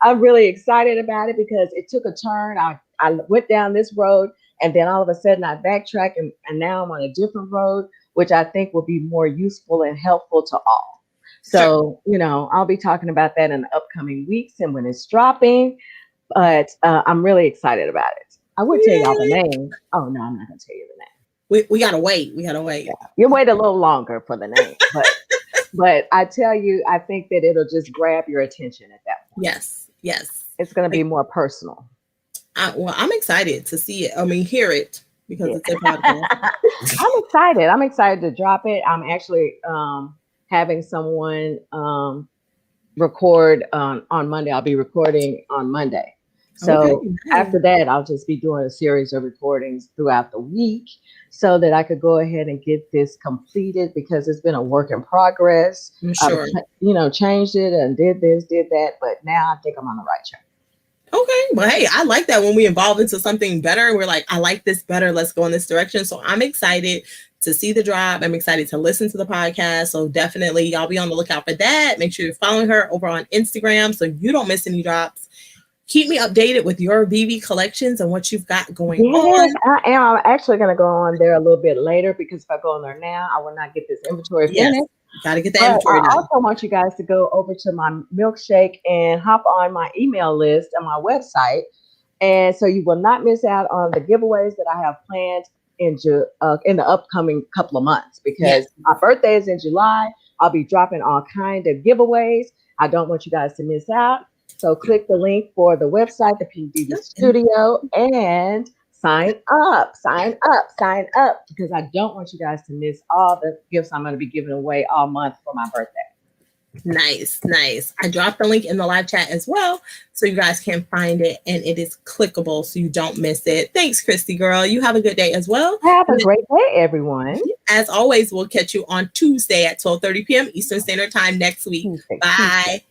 Speaker 2: I'm really excited about it because it took a turn. I went down this road and then all of a sudden I backtracked and now I'm on a different road, which I think will be more useful and helpful to all. So, you know, I'll be talking about that in the upcoming weeks and when it's dropping, but I'm really excited about it. I would tell y'all the name. Oh, no, I'm not going to tell you the name.
Speaker 1: We got to wait. We got to wait.
Speaker 2: Yeah. You wait a little longer for the name, but I tell you, I think that it'll just grab your attention at that point.
Speaker 1: Yes. Yes.
Speaker 2: It's going to be more personal.
Speaker 1: Well, I'm excited to see it. I mean, hear it because it's a podcast.
Speaker 2: I'm excited. I'm excited to drop it. I'm actually having someone record on Monday. I'll be recording on Monday. So after that, I'll just be doing a series of recordings throughout the week so that I could go ahead and get this completed because it's been a work in progress.
Speaker 1: I'm sure.
Speaker 2: I've, changed it and did this, did that, but now I think I'm on the right track.
Speaker 1: Okay. Well, hey, I like that when we evolve into something better. We're like, I like this better. Let's go in this direction. So I'm excited to see the drop. I'm excited to listen to the podcast. So definitely y'all be on the lookout for that. Make sure you're following her over on Instagram so you don't miss any drops. Keep me updated with your Veve collections and what you've got going on.
Speaker 2: I am. I'm actually going to go on there a little bit later because if I go on there now, I will not get this inventory finished.
Speaker 1: Got to get that inventory done.
Speaker 2: I also want you guys to go over to my milkshake and hop on my email list on my website. And so you will not miss out on the giveaways that I have planned in the upcoming couple of months because my birthday is in July. I'll be dropping all kinds of giveaways. I don't want you guys to miss out. So click the link for the website, the PDD Studio, and sign up, because I don't want you guys to miss all the gifts I'm going to be giving away all month for my birthday.
Speaker 1: Nice. I dropped the link in the live chat as well, so you guys can find it, and it is clickable, so you don't miss it. Thanks, Christy girl. You have a good day as well.
Speaker 2: Have a great day, everyone.
Speaker 1: As always, we'll catch you on Tuesday at 12:30 p.m. Eastern Standard Time next week. Bye.